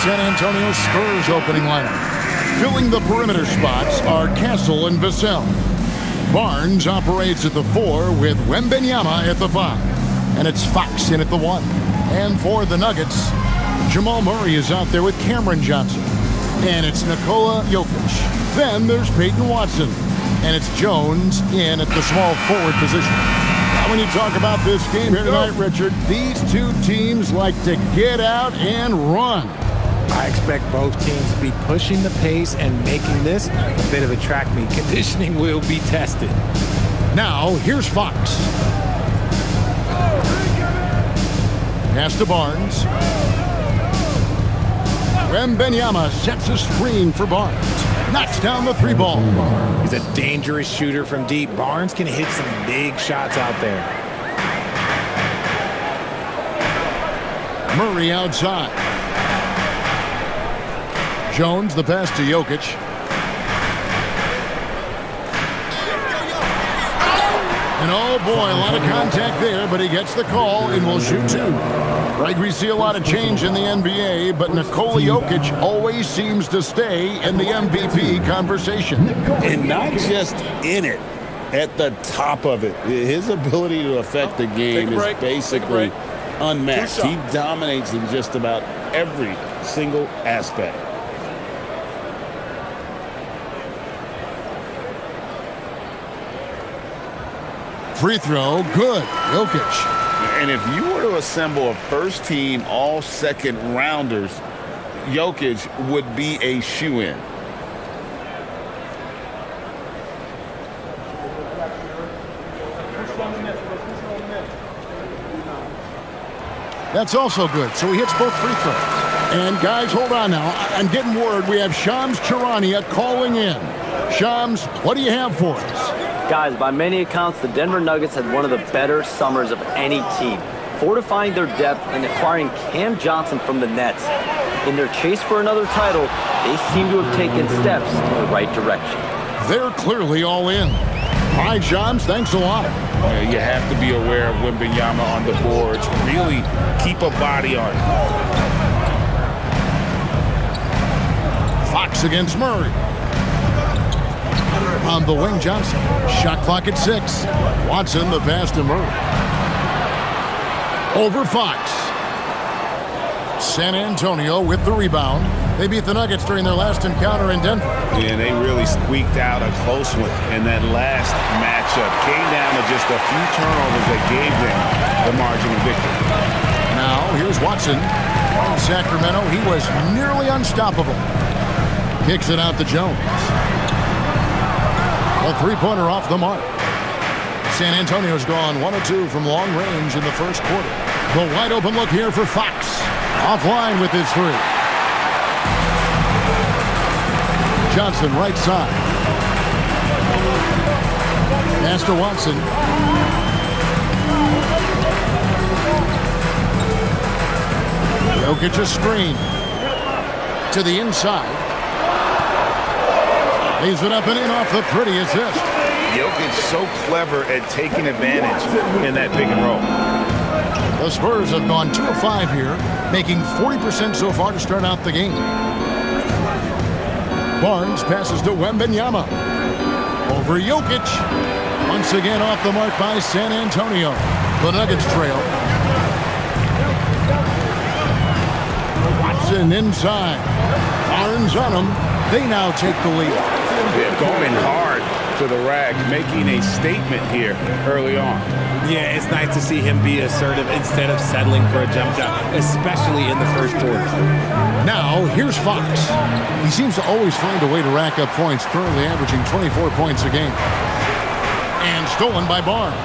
San Antonio Spurs opening lineup. Filling the perimeter spots are Castle and Vassell. Barnes operates at the 4 with Wembanyama at the 5. And it's Fox in at the 1. And for the Nuggets, Jamal Murray is out there with Cameron Johnson. And it's Nikola Jokic. Then there's Peyton Watson. And it's Jones in at the small forward position. Now, when you talk about this game here tonight, Richard, these two teams like to get out and run. I expect both teams to be pushing the pace and making this a bit of a track meet. Conditioning will be tested. Now, here's Fox. Pass to Barnes. Wembanyama sets a screen for Barnes. Knocks down the 3 ball. He's a dangerous shooter from deep. Barnes can hit some big shots out there. Murray outside. Jones, the pass to Jokic. And oh boy, a lot of contact there, but he gets the call and will shoot 2. Right, we see a lot of change in the NBA, but Nikola Jokic always seems to stay in the MVP conversation. And not just in it, at the top of it. His ability to affect the game is basically unmatched. He dominates in just about every single aspect. Free throw, good. Jokic. And if you were to assemble a first-team, all second-rounders, Jokic would be a shoo-in. That's also good. So he hits both free throws. And guys, hold on now. I'm getting word we have Shams Charania calling in. Shams, what do you have for us? Guys, by many accounts, the Denver Nuggets had one of the better summers of any team, fortifying their depth and acquiring Cam Johnson from the Nets. In their chase for another title, they seem to have taken steps in the right direction. They're clearly all in. All right, Shams, thanks a lot. You have to be aware of Wembanyama on the boards. Really keep a body on it. Fox against Murray. On the wing, Johnson. Shot clock at 6. Watson, the pass to Murray. Over Fox. San Antonio with the rebound. They beat the Nuggets during their last encounter in Denver. Yeah, they really squeaked out a close one in that last matchup. Came down to just a few turnovers that gave them the margin of victory. Now, here's Watson. In Sacramento, he was nearly unstoppable. Kicks it out to Jones. A three-pointer off the mark. San Antonio's gone 1 of 2 from long range in the first quarter. The wide open look here for Fox. Offline with his 3. Johnson right side. Pass to Watson. Jokic a screen. To the inside. Lays it up and in off the pretty assist. Jokic so clever at taking advantage in that pick and roll. The Spurs have gone 2 of 5 here, making 40% so far to start out the game. Barnes passes to Wembanyama. Over Jokic. Once again off the mark by San Antonio. The Nuggets trail. Watson inside. Barnes on him. They now take the lead. They're going hard to the rack, making a statement here early on. Yeah, it's nice to see him be assertive instead of settling for a jump shot, especially in the first quarter. Now, here's Fox. He seems to always find a way to rack up points, currently averaging 24 points a game. And stolen by Barnes.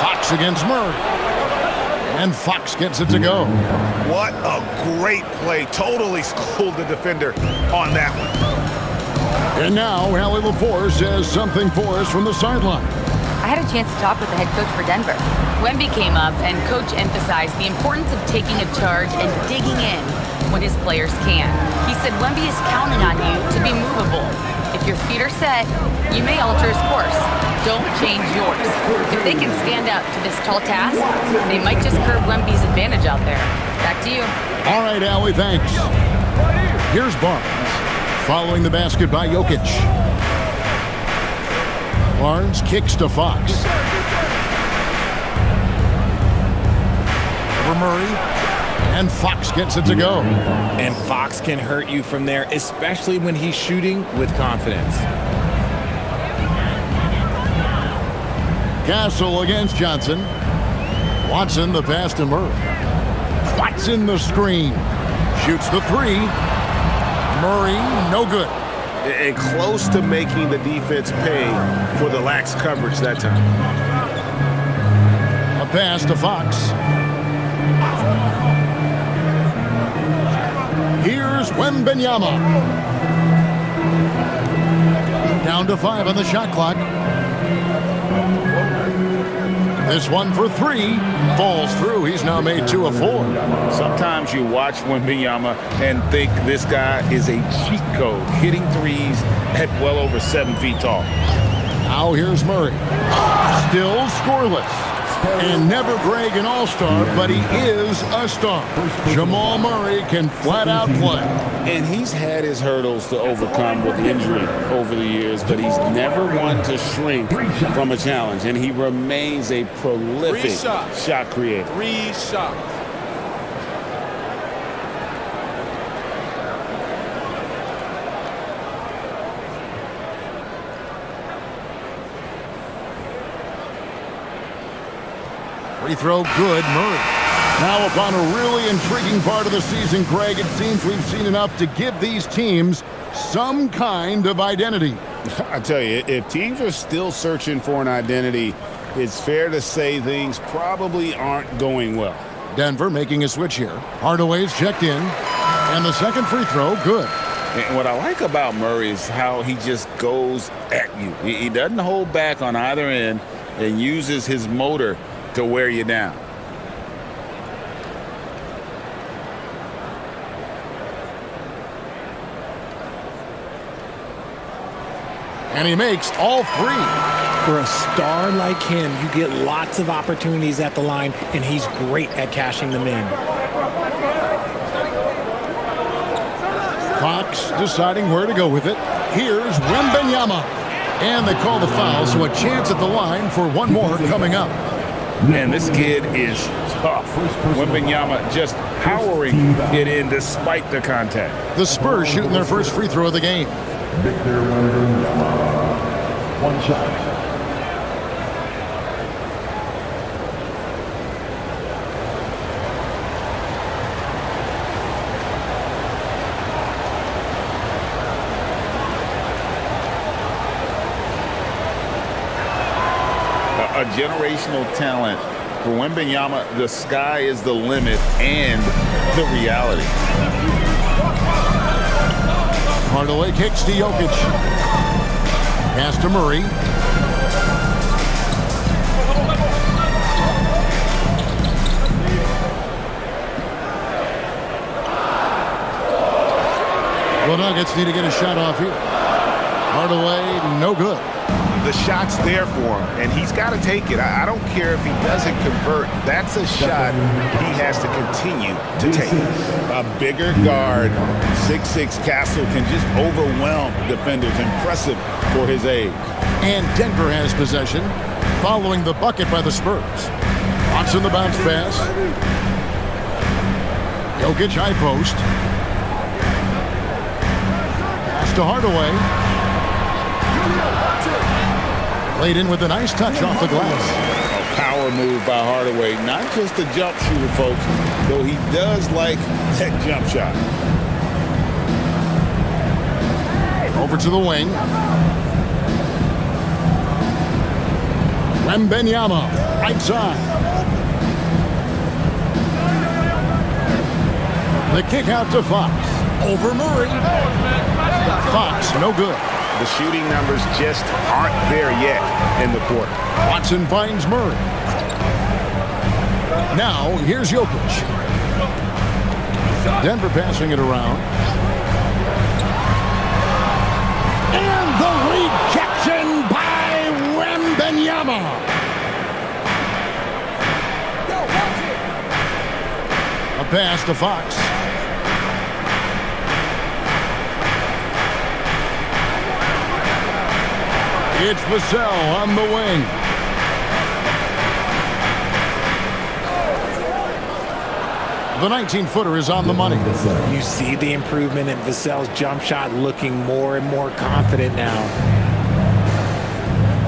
Fox against Murray. And Fox gets it to go. What a great play. Totally schooled the defender on that one. And now, Allie LaForce says something for us from the sideline. I had a chance to talk with the head coach for Denver. Wemby came up, and Coach emphasized the importance of taking a charge and digging in when his players can. He said Wemby is counting on you to be movable. If your feet are set, you may alter his course. Don't change yours. If they can stand up to this tall task, they might just curb Wemby's advantage out there. Back to you. All right, Allie, thanks. Here's Barnes. Following the basket by Jokic. Barnes kicks to Fox. Over Murray. And Fox gets it to go. And Fox can hurt you from there, especially when he's shooting with confidence. Castle against Johnson. Watson the pass to Murray. Watson the screen. Shoots the three. Murray, no good. And close to making the defense pay for the lax coverage that time. A pass to Fox. Here's Wembanyama. Down to 5 on the shot clock. This one for 3. Falls through. He's now made 2 of 4. Sometimes you watch Wembanyama and think this guy is a cheat code, hitting threes at well over 7 feet tall. Now here's Murray. Still scoreless. And never Greg an all-star, but he is a star. Jamal Murray can flat out play. And he's had his hurdles to overcome with injury over the years, but he's never one to shrink from a challenge. And he remains a prolific shot creator. 3 shots. Free throw good, Murray. Now upon a really intriguing part of the season, Greg, it seems we've seen enough to give these teams some kind of identity. I tell you, if teams are still searching for an identity, it's fair to say things probably aren't going well. Denver making a switch here. Hardaway's checked in. And the second free throw, good. And what I like about Murray is how he just goes at you. He doesn't hold back on either end and uses his motor to wear you down. And he makes all 3. For a star like him, you get lots of opportunities at the line, and he's great at cashing them in. Fox deciding where to go with it. Here's Wembanyama. And they call the foul, so a chance at the line for one more coming up. Man, this kid is tough. Wembanyama just powering it in despite the contact. The Spurs shooting their first free throw of the game. Victor Wembanyama. 1 shot. A generational talent. For Wembanyama, the sky is the limit and the reality. Hardaway kicks to Jokic. Pass to Murray. The Nuggets need to get a shot off here. Hardaway, no good. The shot's there for him, and he's got to take it. I don't care if he doesn't convert. That's a shot he has to continue to take. A bigger guard, 6'6" Castle, can just overwhelm defenders. Impressive for his age. And Denver has possession, following the bucket by the Spurs. Watson the bounce pass. Jokic high post. Pass to Hardaway. Laid in with a nice touch off the glass. A power move by Hardaway. Not just a jump shooter, folks, though he does like that jump shot. Over to the wing. Wembanyama, right side. The kick out to Fox. Over Murray. Fox, no good. The shooting numbers just aren't there yet in the quarter. Watson finds Murray. Now, here's Jokic. Denver passing it around. And pass to Fox. It's Vassell on the wing. The 19-footer is on the money. You see the improvement in Vassell's jump shot, looking more and more confident now.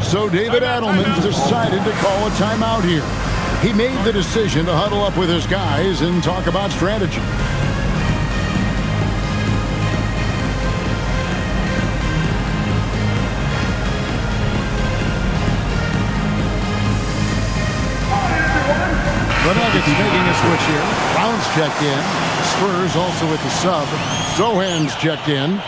So David Adelman's decided to call a timeout here. He made the decision to huddle up with his guys and talk about strategy. The Nuggets making a switch here. Brown's checked in. Spurs also with the sub. Sohan's checked in.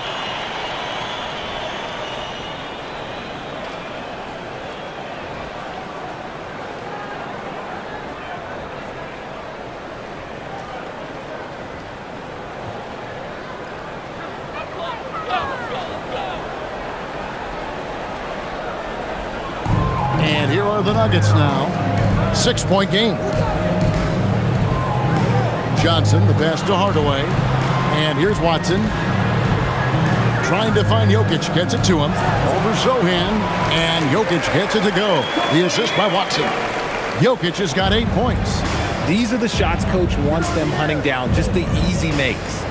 And here are the Nuggets now. 6-point game. Johnson, the pass to Hardaway. And here's Watson. Trying to find Jokic. Gets it to him. Over Sohan. And Jokic gets it to go. The assist by Watson. Jokic has got 8 points. These are the shots coach wants them hunting down. Just the easy makes.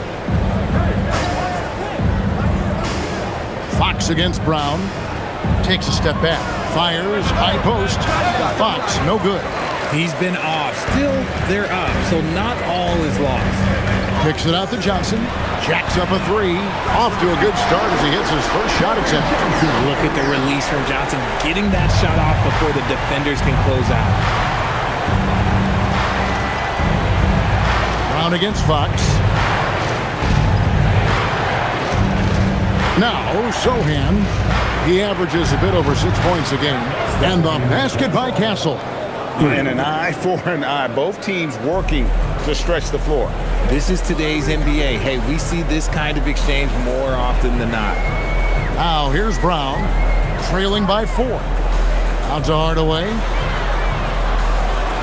Fox against Brown. Takes a step back. Fires. High post. Fox, no good. He's been off. Still, they're up, so not all is lost. Kicks it out to Johnson. Jacks up a 3. Off to a good start as he hits his first shot attempt. Look at the release from Johnson. Getting that shot off before the defenders can close out. Brown against Fox. Now, Sohan. He averages a bit over 6 points a game. And the basket by Castle. And an eye for an eye. Both teams working to stretch the floor. This is today's NBA. Hey, we see this kind of exchange more often than not. Now, here's Brown. Trailing by 4. Out to Hardaway.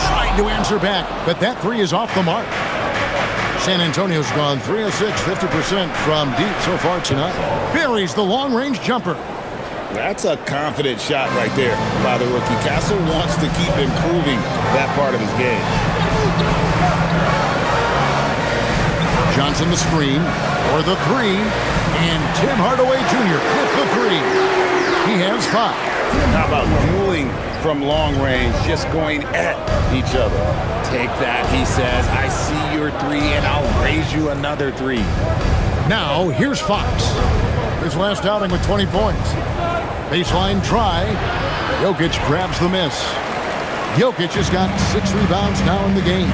Trying to answer back, but that 3 is off the mark. San Antonio's gone 3 of 6, 50% from deep so far tonight. Buries the long-range jumper. That's a confident shot right there by the rookie. Castle wants to keep improving that part of his game. Johnson the screen, or the 3, and Tim Hardaway Jr. with the 3. He has 5. How about dueling from long range, just going at each other? Take that, he says. I see your 3, and I'll raise you another 3. Now, here's Fox. His last outing with 20 points. Baseline try. Jokic grabs the miss. Jokic has got 6 rebounds now in the game.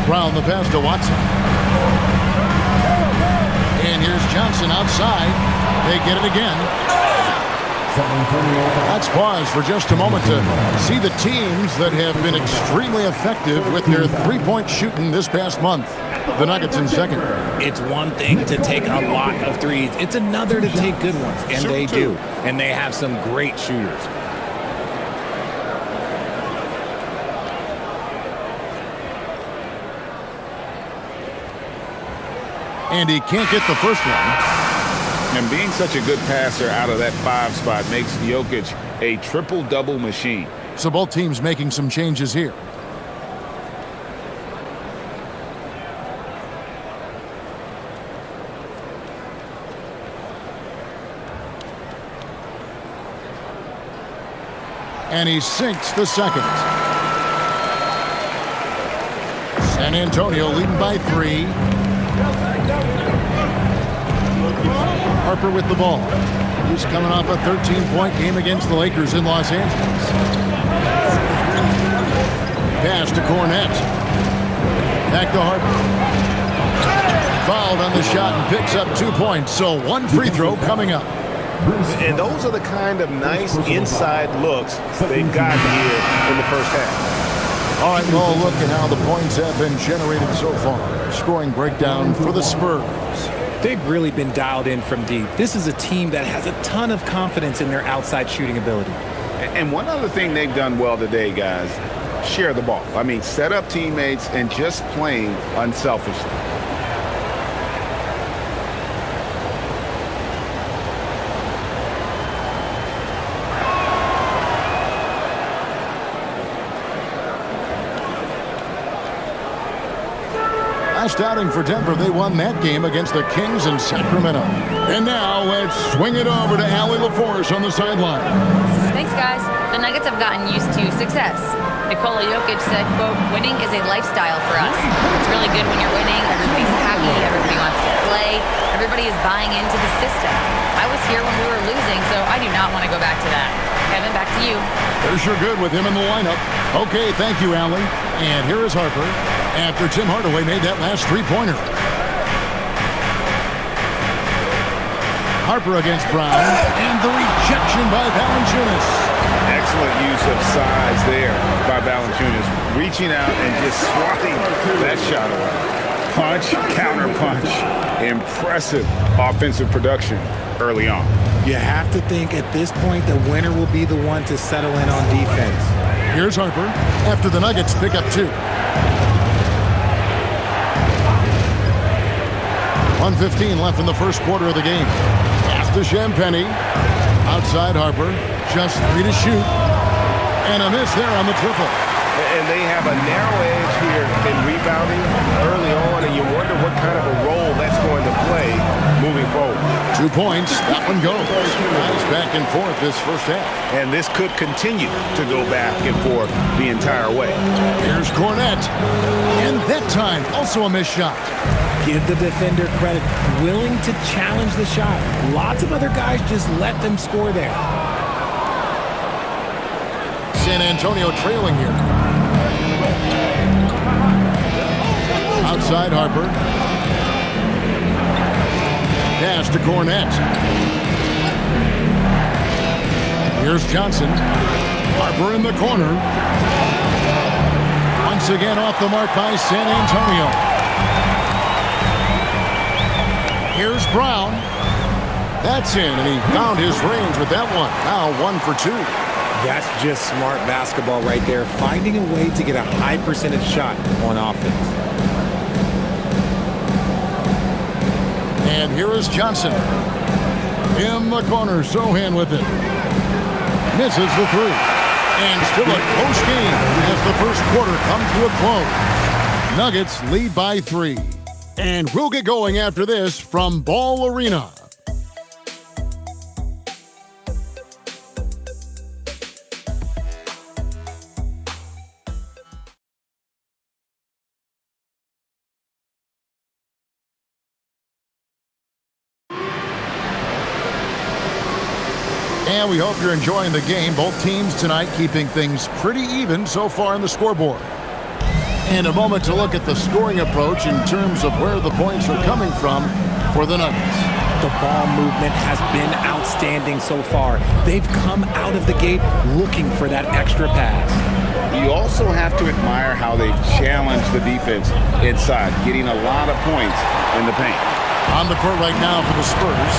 Brown the pass to Watson. And here's Johnson outside. They get it again. Let's pause for just a moment to see the teams that have been extremely effective with their three-point shooting this past month. The Nuggets in second. It's one thing to take a lot of threes. It's another to take good ones, and they do. And they have some great shooters. And he can't get the first one. And being such a good passer out of that 5 spot makes Jokic a triple-double machine. So both teams making some changes here. And he sinks the second. San Antonio leading by 3. Harper with the ball. He's coming off a 13-point game against the Lakers in Los Angeles. Pass to Cornet. Back to Harper. Fouled on the shot and picks up 2 points. So 1 free throw coming up. And those are the kind of nice inside looks they've got here in the first half. All right, well, look at how the points have been generated so far. Scoring breakdown for the Spurs. They've really been dialed in from deep. This is a team that has a ton of confidence in their outside shooting ability. And one other thing they've done well today, guys, share the ball. I mean, set up teammates and just playing unselfishly. Last outing for Denver, they won that game against the Kings in Sacramento. And now let's swing it over to Allie LaForce on the sideline. Thanks, guys. The Nuggets have gotten used to success. Nikola Jokic said, quote, winning is a lifestyle for us. It's really good when you're winning. Everybody's happy. Everybody wants to play. Everybody is buying into the system. I was here when we were losing, so I do not want to go back to that. Kevin, back to you. They're sure good with him in the lineup. Okay, thank you, Allie. And here is Harper after Tim Hardaway made that last three-pointer. Harper against Brown, and the rejection by Valanciunas. Excellent use of size there by Valanciunas, reaching out and just swatting that shot away. Punch, counter punch. Impressive offensive production early on. You have to think at this point the winner will be the one to settle in on defense. Here's Harper after the Nuggets pick up 2. 1:15 left in the first quarter of the game. Pass to Champagnie. Outside Harper. Just 3 to shoot. And a miss there on the triple. And they have a narrow edge here in rebounding early on, and you wonder what kind of a role that's going to play moving forward. 2 points. That one goes. Nice back and forth this first half. And this could continue to go back and forth the entire way. Here's Cornette. And that time, also a missed shot. Give the defender credit. Willing to challenge the shot. Lots of other guys just let them score there. San Antonio trailing here. Outside Harper. Pass to Cornette. Here's Johnson. Harper in the corner. Once again off the mark by San Antonio. Here's Brown. That's in, and he found his range with that one. Now 1 for 2. That's just smart basketball right there, finding a way to get a high percentage shot on offense. And here is Johnson. In the corner, Sohan with it. Misses the 3. And still a close game as the first quarter comes to a close. Nuggets lead by 3. And we'll get going after this from Ball Arena. And we hope you're enjoying the game. Both teams tonight keeping things pretty even so far on the scoreboard. And a moment to look at the scoring approach in terms of where the points are coming from for the Nuggets. The ball movement has been outstanding so far. They've come out of the gate looking for that extra pass. You also have to admire how they've challenged the defense inside, getting a lot of points in the paint. On the court right now for the Spurs.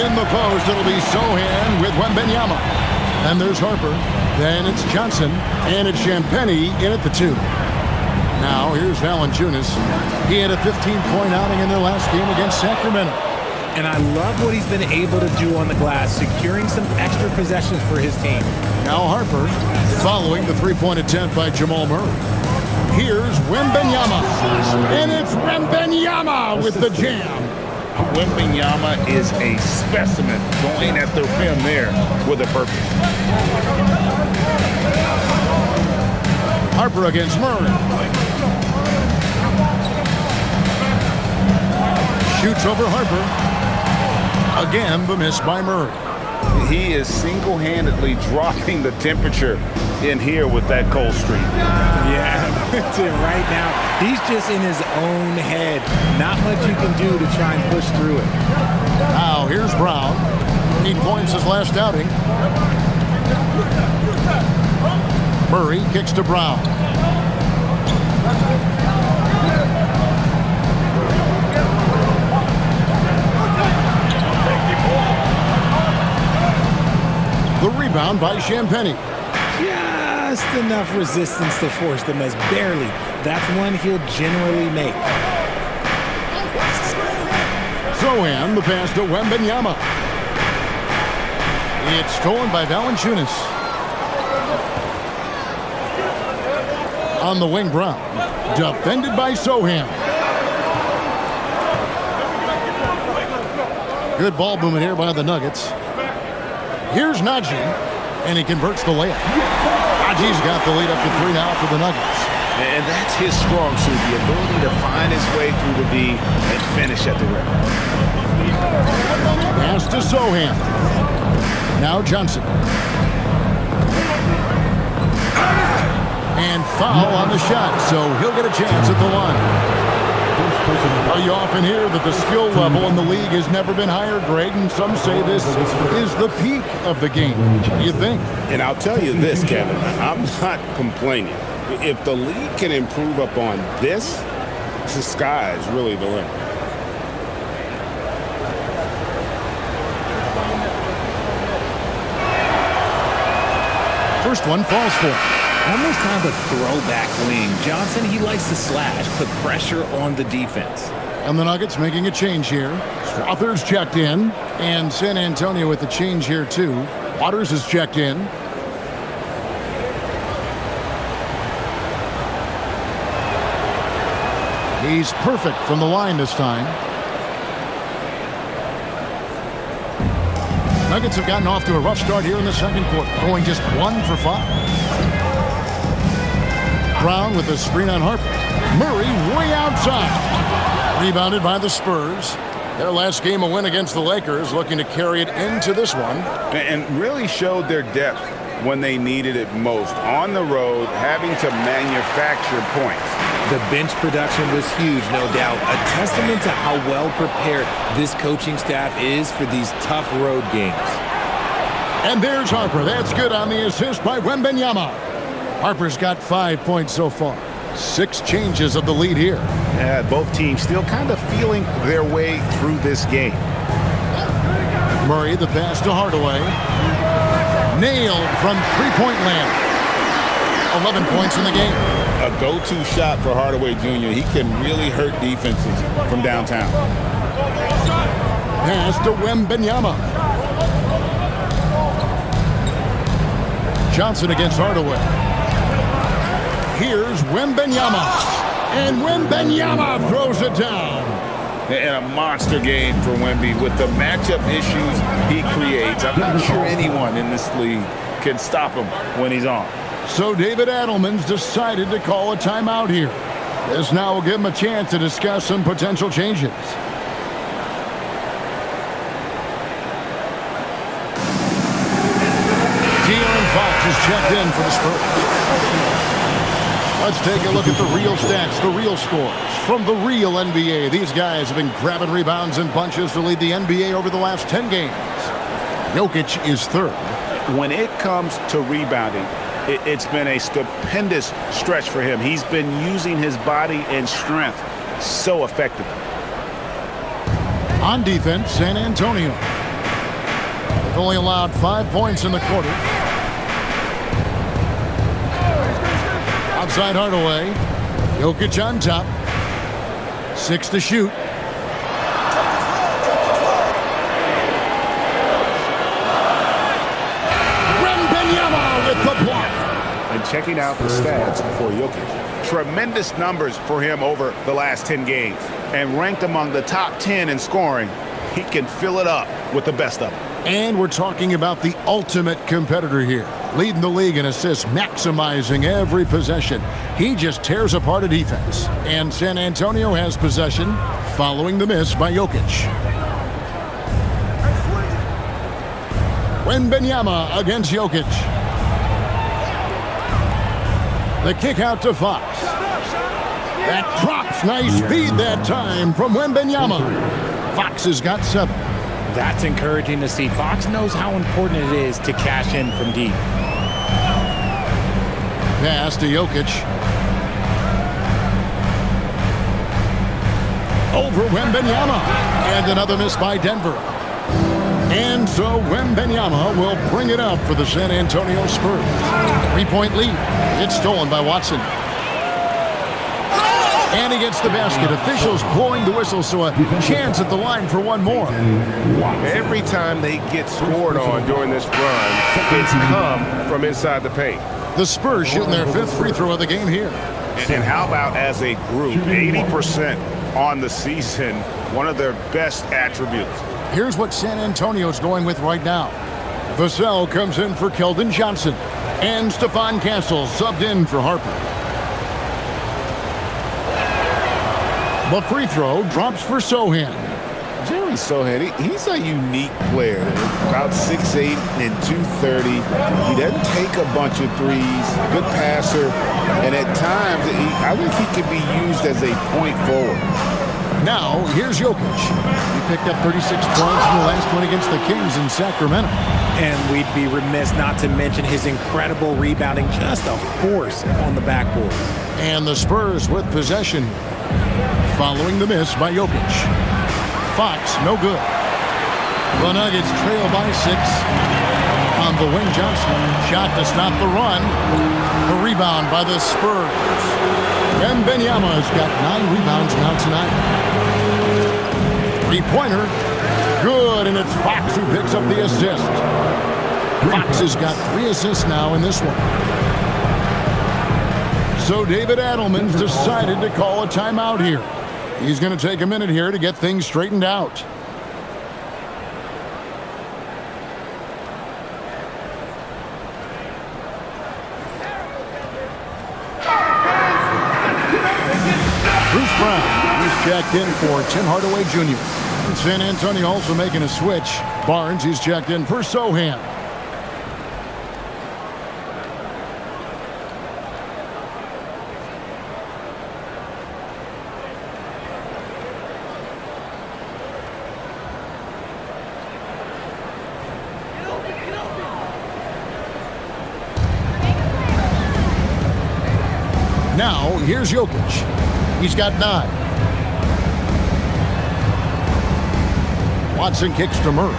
In the post, it'll be Sohan with Wembanyama. And there's Harper. Then it's Johnson. And it's Champagnie in at the 2. Now, here's Valanciunas. He had a 15-point outing in their last game against Sacramento. And I love what he's been able to do on the glass, securing some extra possessions for his team. Now Harper following the three-point attempt by Jamal Murray. Here's Wembanyama. And it's Wembanyama with the jam. Wembanyama is a specimen going at the rim there with a purpose. Harper against Murray. Shoots over Harper. Again, the miss by Murray. He is single-handedly dropping the temperature in here with that cold streak. Yeah, that's it right now. He's just in his own head. Not much you can do to try and push through it. Now, here's Brown. 8 points his last outing. Murray kicks to Brown. The rebound by Champagnie. just enough resistance to force the miss. Barely. That's one he'll generally make. Sohan, the pass to Wembanyama. It's stolen by Valanciunas. On the wing, Brown. Defended by Sohan. Good ball movement here by the Nuggets. Here's Najee, and he converts the layup. Najee's got the lead up to 3 now for the Nuggets. And that's his strong suit, the ability to find his way through the D and finish at the rim. Pass to Sohan. Now Johnson. And foul on the shot, so he'll get a chance at the line. You often hear that the skill level in the league has never been higher, Greg, and some say this is the peak of the game. What do you think? And I'll tell you this, Kevin, I'm not complaining. If the league can improve upon this, the sky is really the limit. First one falls for him. Almost kind of a throwback wing. Johnson, he likes to slash, put pressure on the defense. And the Nuggets making a change here. Struthers checked in, and San Antonio with the change here too. Waters is checked in. He's perfect from the line this time. Nuggets have gotten off to a rough start here in the second quarter, going just 1 for 5. Brown with a screen on Harper. Murray way outside. Rebounded by the Spurs. Their last game a win against the Lakers, looking to carry it into this one. And really showed their depth when they needed it most. On the road, having to manufacture points. The bench production was huge, no doubt. A testament to how well prepared this coaching staff is for these tough road games. And there's Harper. That's good on the assist by Wembanyama. Harper's got 5 points so far. 6 changes of the lead here. Yeah, both teams still kind of feeling their way through this game. Murray, the pass to Hardaway. Nailed from three-point land. 11 points in the game. A go-to shot for Hardaway Jr. He can really hurt defenses from downtown. Pass to Wembanyama. Johnson against Hardaway. Here's Wembanyama. And Wembanyama throws it down. And a monster game for Wemby with the matchup issues he creates. I'm not sure anyone in this league can stop him when he's on. So David Adelman's decided to call a timeout here. This now will give him a chance to discuss some potential changes. De'Aaron Fox is checked in for the Spurs. Let's take a look at the real stats, the real scores from the real NBA. These guys have been grabbing rebounds and bunches to lead the NBA over the last 10 games. Jokic is third. When it comes to rebounding, it's been a stupendous stretch for him. He's been using his body and strength so effectively. On defense, San Antonio. They've only allowed 5 points in the quarter. Outside Hardaway. Jokic on top. 6 to shoot. Wembanyama with the block. And checking out the stats for Jokic. Tremendous numbers for him over the last 10 games. And ranked among the top 10 in scoring. He can fill it up with the best of them. And we're talking about the ultimate competitor here. Leading the league in assists, maximizing every possession. He just tears apart a defense. And San Antonio has possession following the miss by Jokic. Wembanyama against Jokic. The kick out to Fox. That drops. Nice feed that time from Wembanyama. Fox has got 7. That's encouraging to see. Fox knows how important it is to cash in from deep. Pass to Jokic. Over Wembanyama. And another miss by Denver. And so Wembanyama will bring it up for the San Antonio Spurs. 3-point lead. It's stolen by Watson. And he gets the basket. Officials blowing the whistle, so a chance at the line for one more. Every time they get scored on during this run, it's come from inside the paint. The Spurs shooting their 5th free throw of the game here. And how about as a group, 80% on the season, one of their best attributes. Here's what San Antonio's going with right now. Vassell comes in for Keldon Johnson. And Stephon Castle subbed in for Harper. The free throw drops for Sohan. Jerry Sohan, he's a unique player. About 6'8" and 230. He doesn't take a bunch of threes. Good passer. And at times, I think he could be used as a point forward. Now, here's Jokic. He picked up 36 points in the last one against the Kings in Sacramento. And we'd be remiss not to mention his incredible rebounding. Just a force on the backboard. And the Spurs with possession. Following the miss by Jokic. Fox, no good. The Nuggets trail by 6. On the wing, Johnson. Shot to stop the run. The rebound by the Spurs. Wembanyama's got 9 rebounds now tonight. 3-pointer. Good, and it's Fox who picks up the assist. Fox has got 3 assists now in this one. So David Adelman's decided to call a timeout here. He's going to take a minute here to get things straightened out. Bruce Brown, he's checked in for Tim Hardaway Jr. And San Antonio also making a switch. Barnes, he's checked in for Sohan. Now, here's Jokic. He's got 9. Watson kicks to Murray.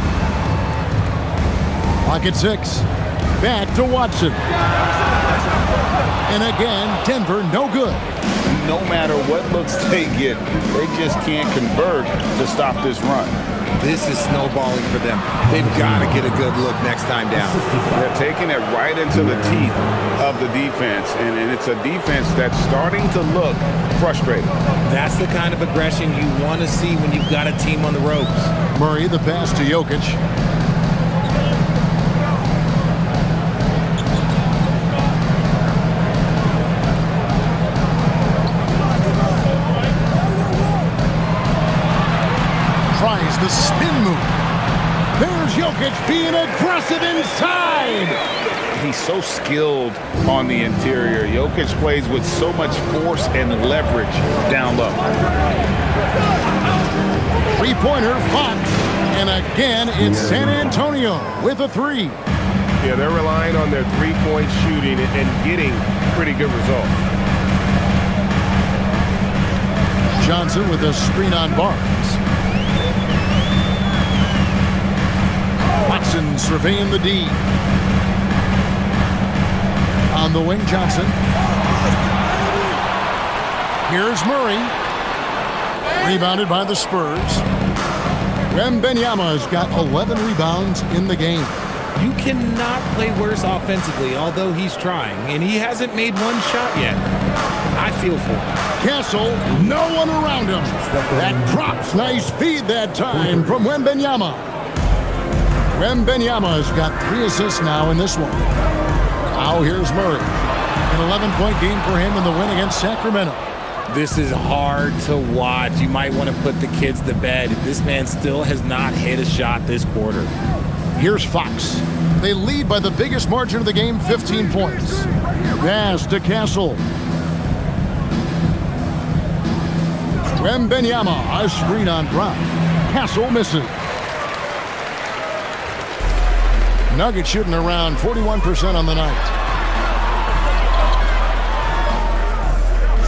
Clock at 6. Back to Watson. And again, Denver no good. No matter what looks they get, they just can't convert to stop this run. This is snowballing for them. They've got to get a good look next time down. They're taking it right into the teeth of the defense, and it's a defense that's starting to look frustrated. That's the kind of aggression you want to see when you've got a team on the ropes. Murray, the pass to Jokic. Tries the spin move. There's Jokic being aggressive inside. He's so skilled on the interior. Jokic plays with so much force and leverage down low. 3-pointer, Fox. And again, it's San Antonio with a 3. Yeah, they're relying on their three-point shooting and getting pretty good results. Johnson with a screen on Barnes. Watson surveying the D. On the wing, Johnson. Here's Murray. Rebounded by the Spurs. Wembanyama's got 11 rebounds in the game. You cannot play worse offensively, although he's trying, and he hasn't made one shot yet. I feel for him. Castle, no one around him. That drops. Nice feed that time from Wembanyama. Wembanyama's got 3 assists now in this one. Now here's Murray. An 11-point game for him in the win against Sacramento. This is hard to watch. You might want to put the kids to bed. This man still has not hit a shot this quarter. Here's Fox. They lead by the biggest margin of the game, 15 points. Pass to Castle. Wembanyama, a screen on Brown. Castle misses. Nuggets shooting around 41% on the night.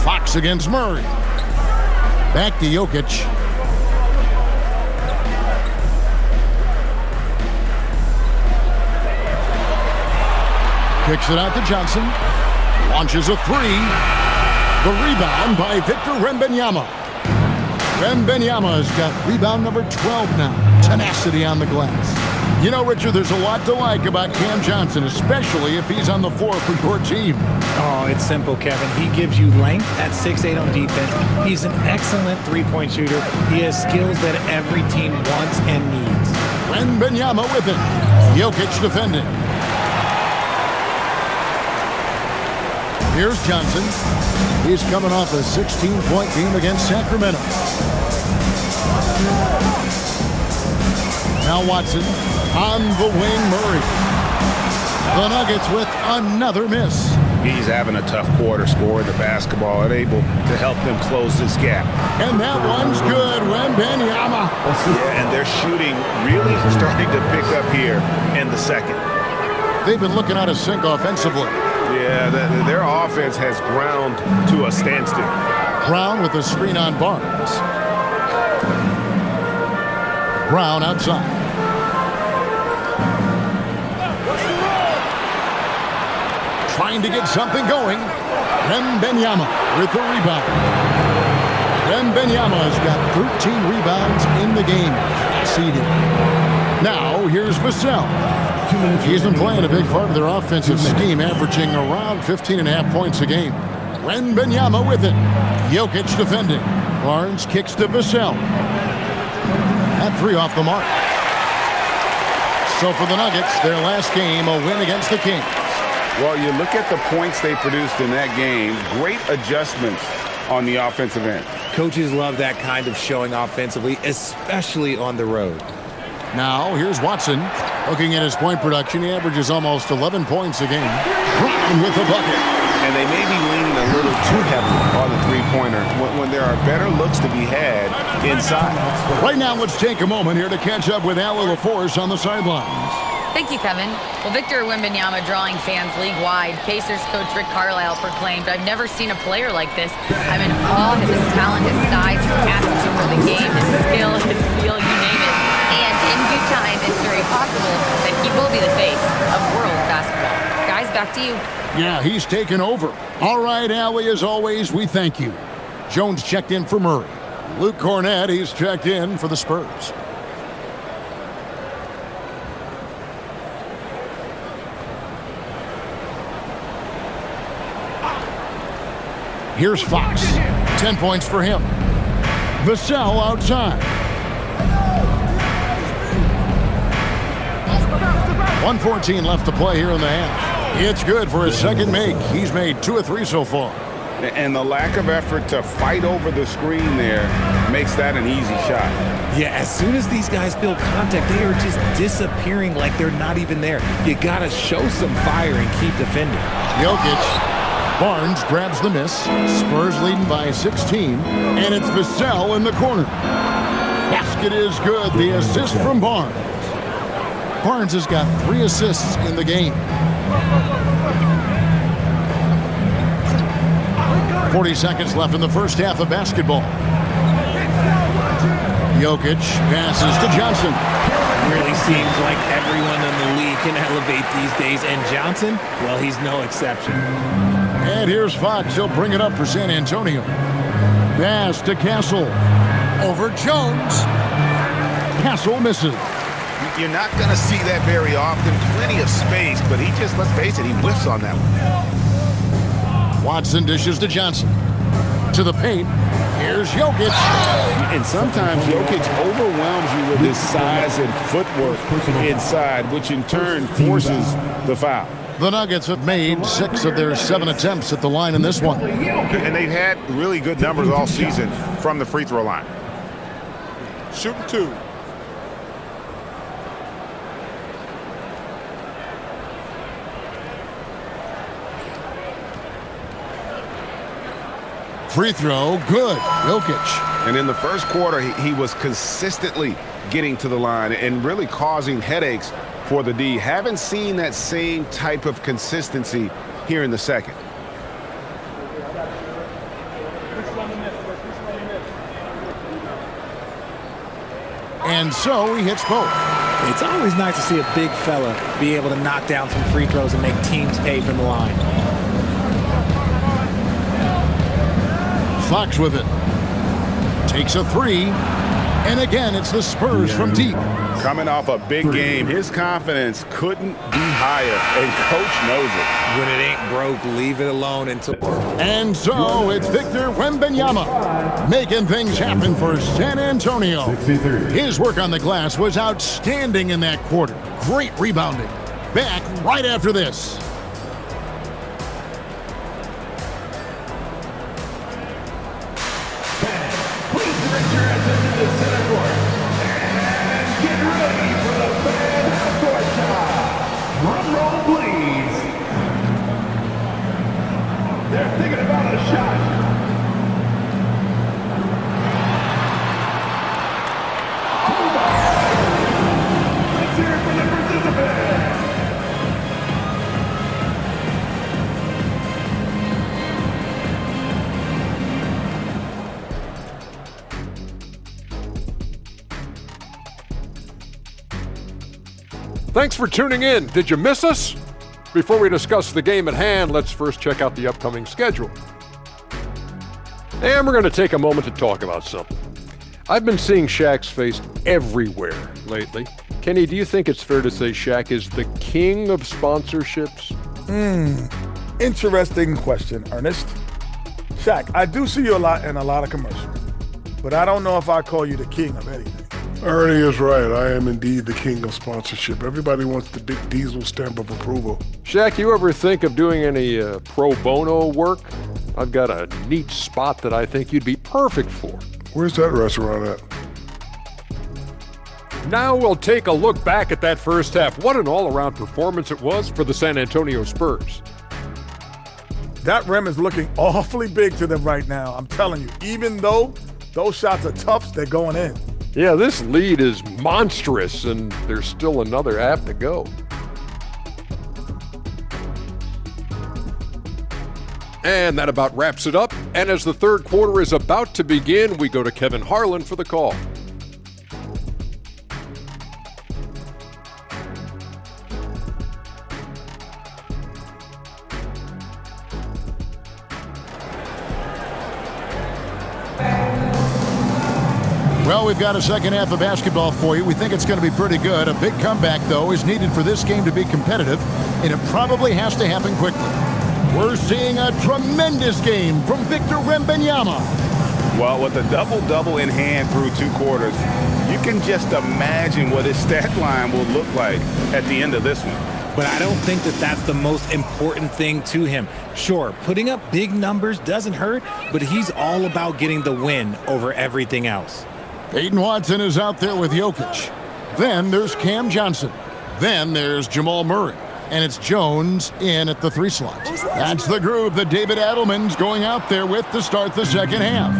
Fox against Murray. Back to Jokic. Kicks it out to Johnson. Launches a three. The rebound by Victor Wembanyama. Wembanyama's got rebound number 12 now. Tenacity on the glass. You know, Richard, there's a lot to like about Cam Johnson, especially if he's on the floor for your team. Oh, it's simple, Kevin. He gives you length at 6'8" on defense. He's an excellent three-point shooter. He has skills that every team wants and needs. Wembanyama with it. Jokic defending. Here's Johnson. He's coming off a 16-point game against Sacramento. Now Watson on the wing, Murray. The Nuggets with another miss. He's having a tough quarter scoring the basketball and able to help them close this gap. And that one's good. Wembanyama. Yeah, and their shooting really starting to pick up here in the second. They've been looking out of sync offensively. Yeah, their offense has ground to a standstill. Brown with a screen on Barnes. Brown outside. Trying to get something going. Wembanyama with the rebound. Wembanyama's got 13 rebounds in the game. Seeded. Now here's Vassell. He's been playing a big part of their offensive scheme, averaging around 15.5 points a game. Wembanyama with it. Jokic defending. Barnes kicks to Vassell. That three off the mark. So for the Nuggets, their last game, a win against the Kings. Well, you look at the points they produced in that game. Great adjustments on the offensive end. Coaches love that kind of showing offensively, especially on the road. Now, here's Watson. Looking at his point production, he averages almost 11 points a game. Brown with the bucket. And they may be leaning a little too heavily on the three-pointer when there are better looks to be had inside. Right now, let's take a moment here to catch up with Al LaForce on the sidelines. Thank you, Kevin. Well, Victor Wembanyama drawing fans league-wide. Pacers coach Rick Carlisle proclaimed, "I've never seen a player like this. I'm in awe of his talent, his size, his aptitude for the game, his skill, his feel, you name it. And in due time, it's very possible that he will be the face of world basketball." Guys, back to you. Yeah, he's taken over. All right, Allie, as always, we thank you. Jones checked in for Murray. Luke Cornett, he's checked in for the Spurs. Here's Fox. 10 points for him. Vassell outside. 1:14 left to play here in the half. It's good for his second make. He's made 2 of 3 so far. And the lack of effort to fight over the screen there makes that an easy shot. Yeah, as soon as these guys feel contact, they are just disappearing like they're not even there. You got to show some fire and keep defending. Jokic. Barnes grabs the miss. Spurs leading by 16. And it's Vassell in the corner. Basket is good. The assist from Barnes. Barnes has got 3 assists in the game. 40 seconds left in the first half of basketball. Jokic passes to Johnson. Really seems like everyone in the league can elevate these days, and Johnson, well, he's no exception. And here's Fox. He'll bring it up for San Antonio. Pass to Castle. Over Jones. Castle misses. You're not going to see that very often. Plenty of space, but he just, let's face it, he whiffs on that one. Watson dishes to Johnson. To the paint. Here's Jokic. And sometimes Jokic overwhelms you with his size and footwork inside, which in turn forces the foul. The Nuggets have made 6 of their 7 attempts at the line in this one. And they've had really good numbers all season from the free throw line. Shooting 2. Free throw, good. Jokic. And in the first quarter, he was consistently getting to the line and really causing headaches for the D. Haven't seen that same type of consistency here in the second. And so he hits both. It's always nice to see a big fella be able to knock down some free throws and make teams pay from the line. Fox with it. Takes a three. And again, it's the Spurs from deep. Coming off a big game, his confidence couldn't be higher, and coach knows it. When it ain't broke, leave it alone until... And so it's Victor Wembanyama making things happen for San Antonio. 63. His work on the glass was outstanding in that quarter. Great rebounding. Back right after this. Please direct your attention to center court. And get ready for the fan half-court shot. Drum roll, please. They're thinking about a shot. Let's hear it for the participant. Thanks for tuning in. Did you miss us? Before we discuss the game at hand, let's first check out the upcoming schedule. And we're going to take a moment to talk about something. I've been seeing Shaq's face everywhere lately. Kenny, do you think it's fair to say Shaq is the king of sponsorships? Interesting question, Ernest. Shaq, I do see you a lot in a lot of commercials, but I don't know if I call you the king of anything. Ernie is right. I am indeed the king of sponsorship. Everybody wants the big diesel stamp of approval. Shaq, you ever think of doing any pro bono work? I've got a neat spot that I think you'd be perfect for. Where's that restaurant at? Now we'll take a look back at that first half. What an all-around performance it was for the San Antonio Spurs. That rim is looking awfully big to them right now. I'm telling you, even though those shots are tough, they're going in. Yeah, this lead is monstrous, and there's still another half to go. And that about wraps it up. And as the third quarter is about to begin, we go to Kevin Harlan for the call. Well, we've got a second half of basketball for you. We think it's going to be pretty good. A big comeback, though, is needed for this game to be competitive, and it probably has to happen quickly. We're seeing a tremendous game from Victor Wembanyama. Well, with a double-double in hand through two quarters, you can just imagine what his stat line will look like at the end of this one. But I don't think that that's the most important thing to him. Sure, putting up big numbers doesn't hurt, but he's all about getting the win over everything else. Peyton Watson is out there with Jokic. Then there's Cam Johnson. Then there's Jamal Murray. And it's Jones in at the 3 slot. That's the group that David Adelman's going out there with to start the second half.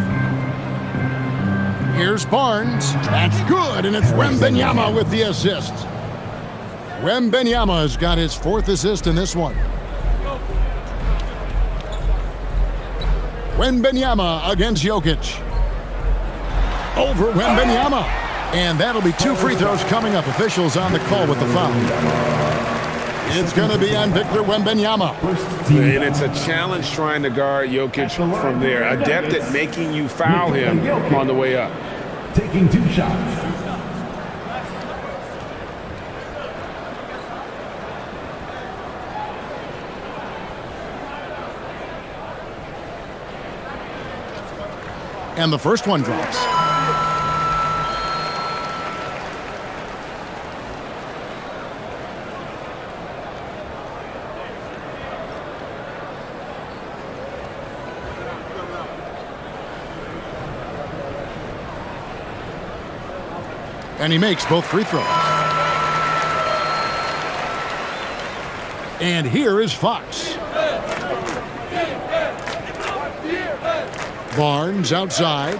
Here's Barnes. That's good, and it's Wembanyama with the assist. Wembanyama has got his 4th assist in this one. Wembanyama against Jokic. Over Wembanyama. And that'll be 2 free throws coming up. Officials on the call with the foul. It's going to be on Victor Wembanyama. And it's a challenge trying to guard Jokic from there. Adept at making you foul him on the way up. Taking 2 shots. And the first one drops. And he makes both free throws. And here is Fox. Barnes outside.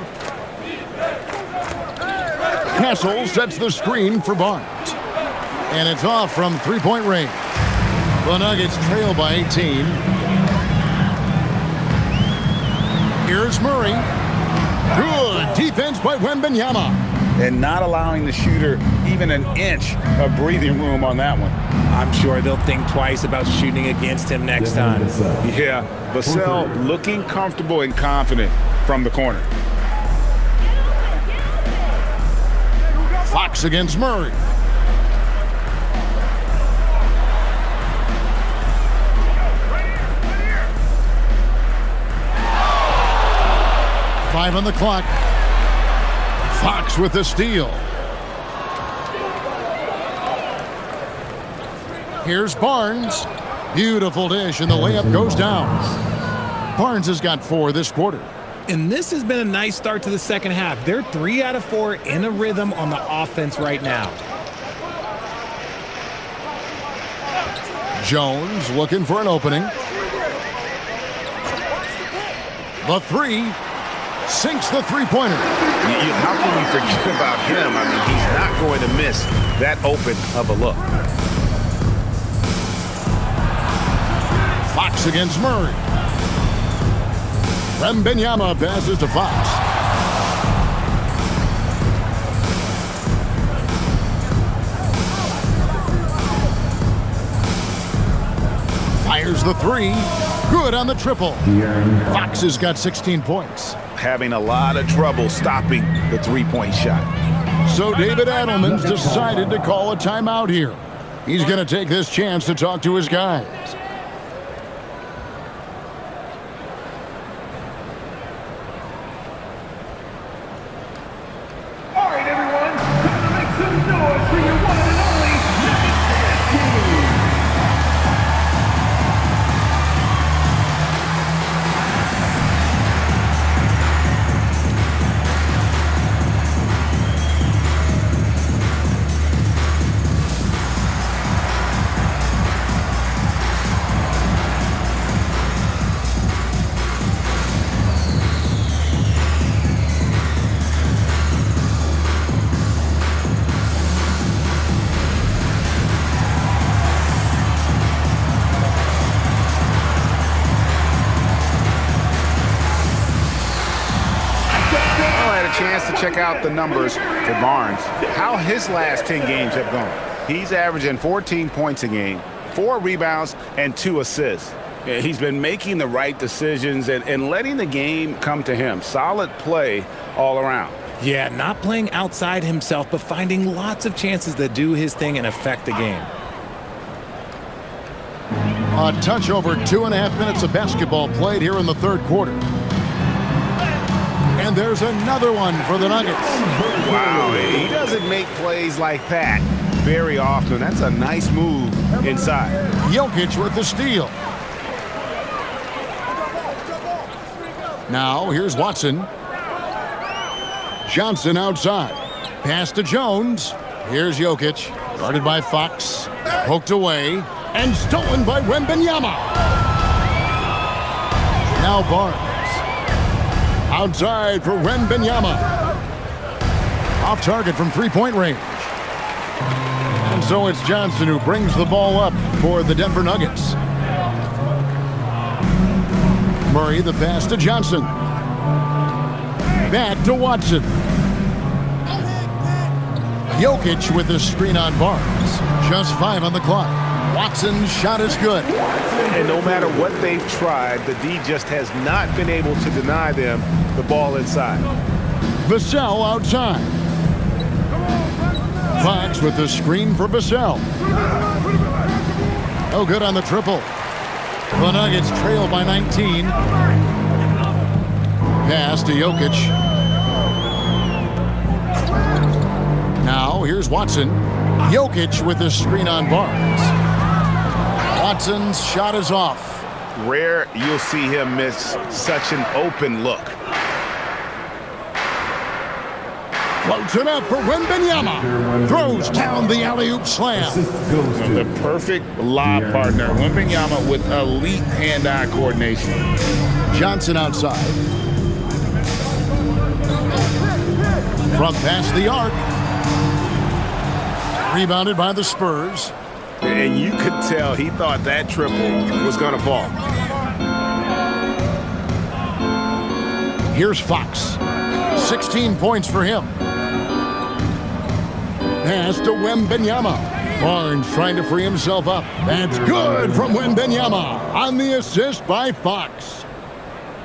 Castle sets the screen for Barnes. And it's off from three-point range. The Nuggets trail by 18. Here's Murray. Good defense by Wembanyama. and not allowing the shooter even an inch of breathing room on that one. I'm sure they'll think twice about shooting against him next time. Yeah, Vassell looking comfortable and confident from the corner. Fox against Murray. Five on the clock. Fox with the steal. Here's Barnes. Beautiful dish, and the layup goes down. Barnes has got 4 this quarter. And this has been a nice start to the second half. They're 3 out of 4 in a rhythm on the offense right now. Jones looking for an opening. The 3. Sinks the three-pointer. How can we forget about him? I mean, he's not going to miss that open of a look. Fox against Murray. Wembanyama passes to Fox. Fires the 3. Good on the triple. Fox has got 16 points. Having a lot of trouble stopping the three-point shot. So David Adelman's decided to call a timeout here. He's going to take this chance to talk to his guys. All right, everyone, time to make some noise for your one and only Nuggets team. Chance to check out the numbers for Barnes. How his last 10 games have gone. He's averaging 14 points a game, 4 rebounds, and 2 assists. He's been making the right decisions and letting the game come to him. Solid play all around. Yeah, not playing outside himself, but finding lots of chances to do his thing and affect the game. A touch over 2.5 minutes of basketball played here in the third quarter. And there's another one for the Nuggets. Wow, he doesn't make plays like that very often. That's a nice move inside. Jokic with the steal. Now here's Watson. Johnson outside. Pass to Jones. Here's Jokic. Guarded by Fox. Poked away. And stolen by Wembanyama. Now Barnes. Outside for Wembanyama. Off target from three-point range. And so it's Johnson who brings the ball up for the Denver Nuggets. Murray the pass to Johnson. Back to Watson. Jokic with the screen on Barnes. Just 5 on the clock. Watson's shot is good. And no matter what they've tried, the D just has not been able to deny them the ball inside. Vassell outside. Fox with the screen for Vassell. No good on the triple. The Nuggets trail by 19. Pass to Jokic. Now here's Watson. Jokic with the screen on Barnes. Watson's shot is off. Rare you'll see him miss such an open look. Floats it up for Wembanyama. Throws down the alley-oop slam. The perfect lob partner. Wembanyama with elite hand-eye coordination. Johnson outside. From past the arc. Rebounded by the Spurs. And you could tell he thought that triple was going to fall. Here's Fox. 16 points for him. Pass to Wembanyama. Barnes trying to free himself up. That's good from Wembanyama on the assist by Fox.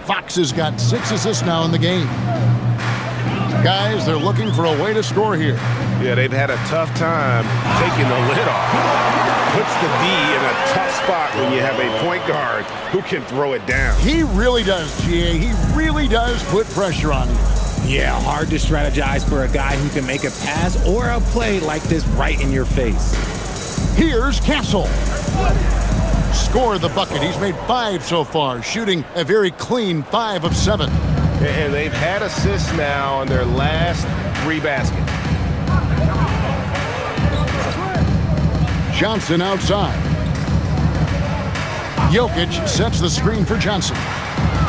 Fox has got 6 assists now in the game. Guys, they're looking for a way to score here. Yeah, they've had a tough time taking the lid off. Puts the D in a tough spot when you have a point guard who can throw it down. He really does, GA. He really does put pressure on you. Yeah, hard to strategize for a guy who can make a pass or a play like this right in your face. Here's Castle. Score the bucket. He's made 5 so far, shooting a very clean 5 of 7. And they've had assists now on their last 3 baskets. Johnson outside. Jokic sets the screen for Johnson.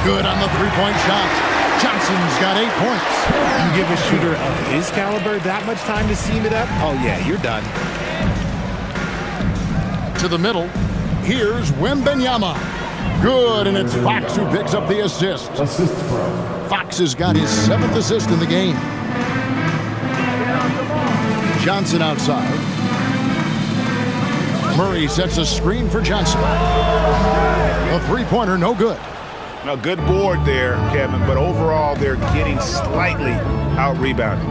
Good on the three-point shot. Johnson's got 8 points. You give a shooter of his caliber that much time to seam it up? Oh, yeah, you're done. To the middle. Here's Wembanyama. Good, and it's Fox who picks up the assist. Fox has got his 7th assist in the game. Johnson outside. Murray sets a screen for Johnson. A three-pointer, no good. A good board there, Kevin, but overall they're getting slightly out-rebounded.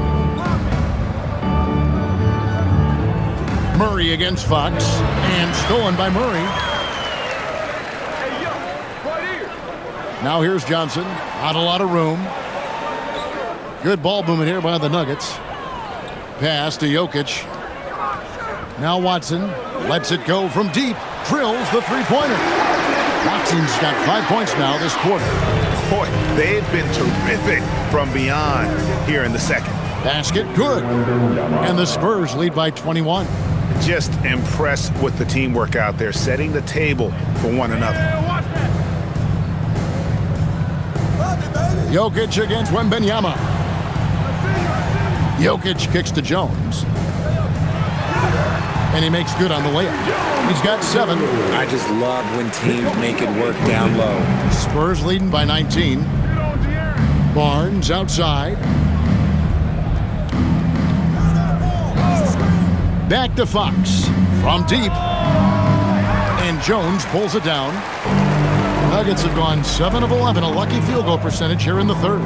Murray against Fox, and stolen by Murray. Now here's Johnson. Not a lot of room. Good ball movement here by the Nuggets. Pass to Jokic. Now Watson lets it go from deep. Drills the three-pointer. Watson's got 5 points now this quarter. Boy, they've been terrific from beyond here in the second. Basket good. And the Spurs lead by 21. Just impressed with the teamwork out there, setting the table for one another. Jokic against Wembanyama. Jokic kicks to Jones. And he makes good on the layup. He's got 7. I just love when teams make it work down low. Spurs leading by 19. Barnes outside. Back to Fox from deep. And Jones pulls it down. Nuggets have gone 7 of 11, a lucky field goal percentage here in the third.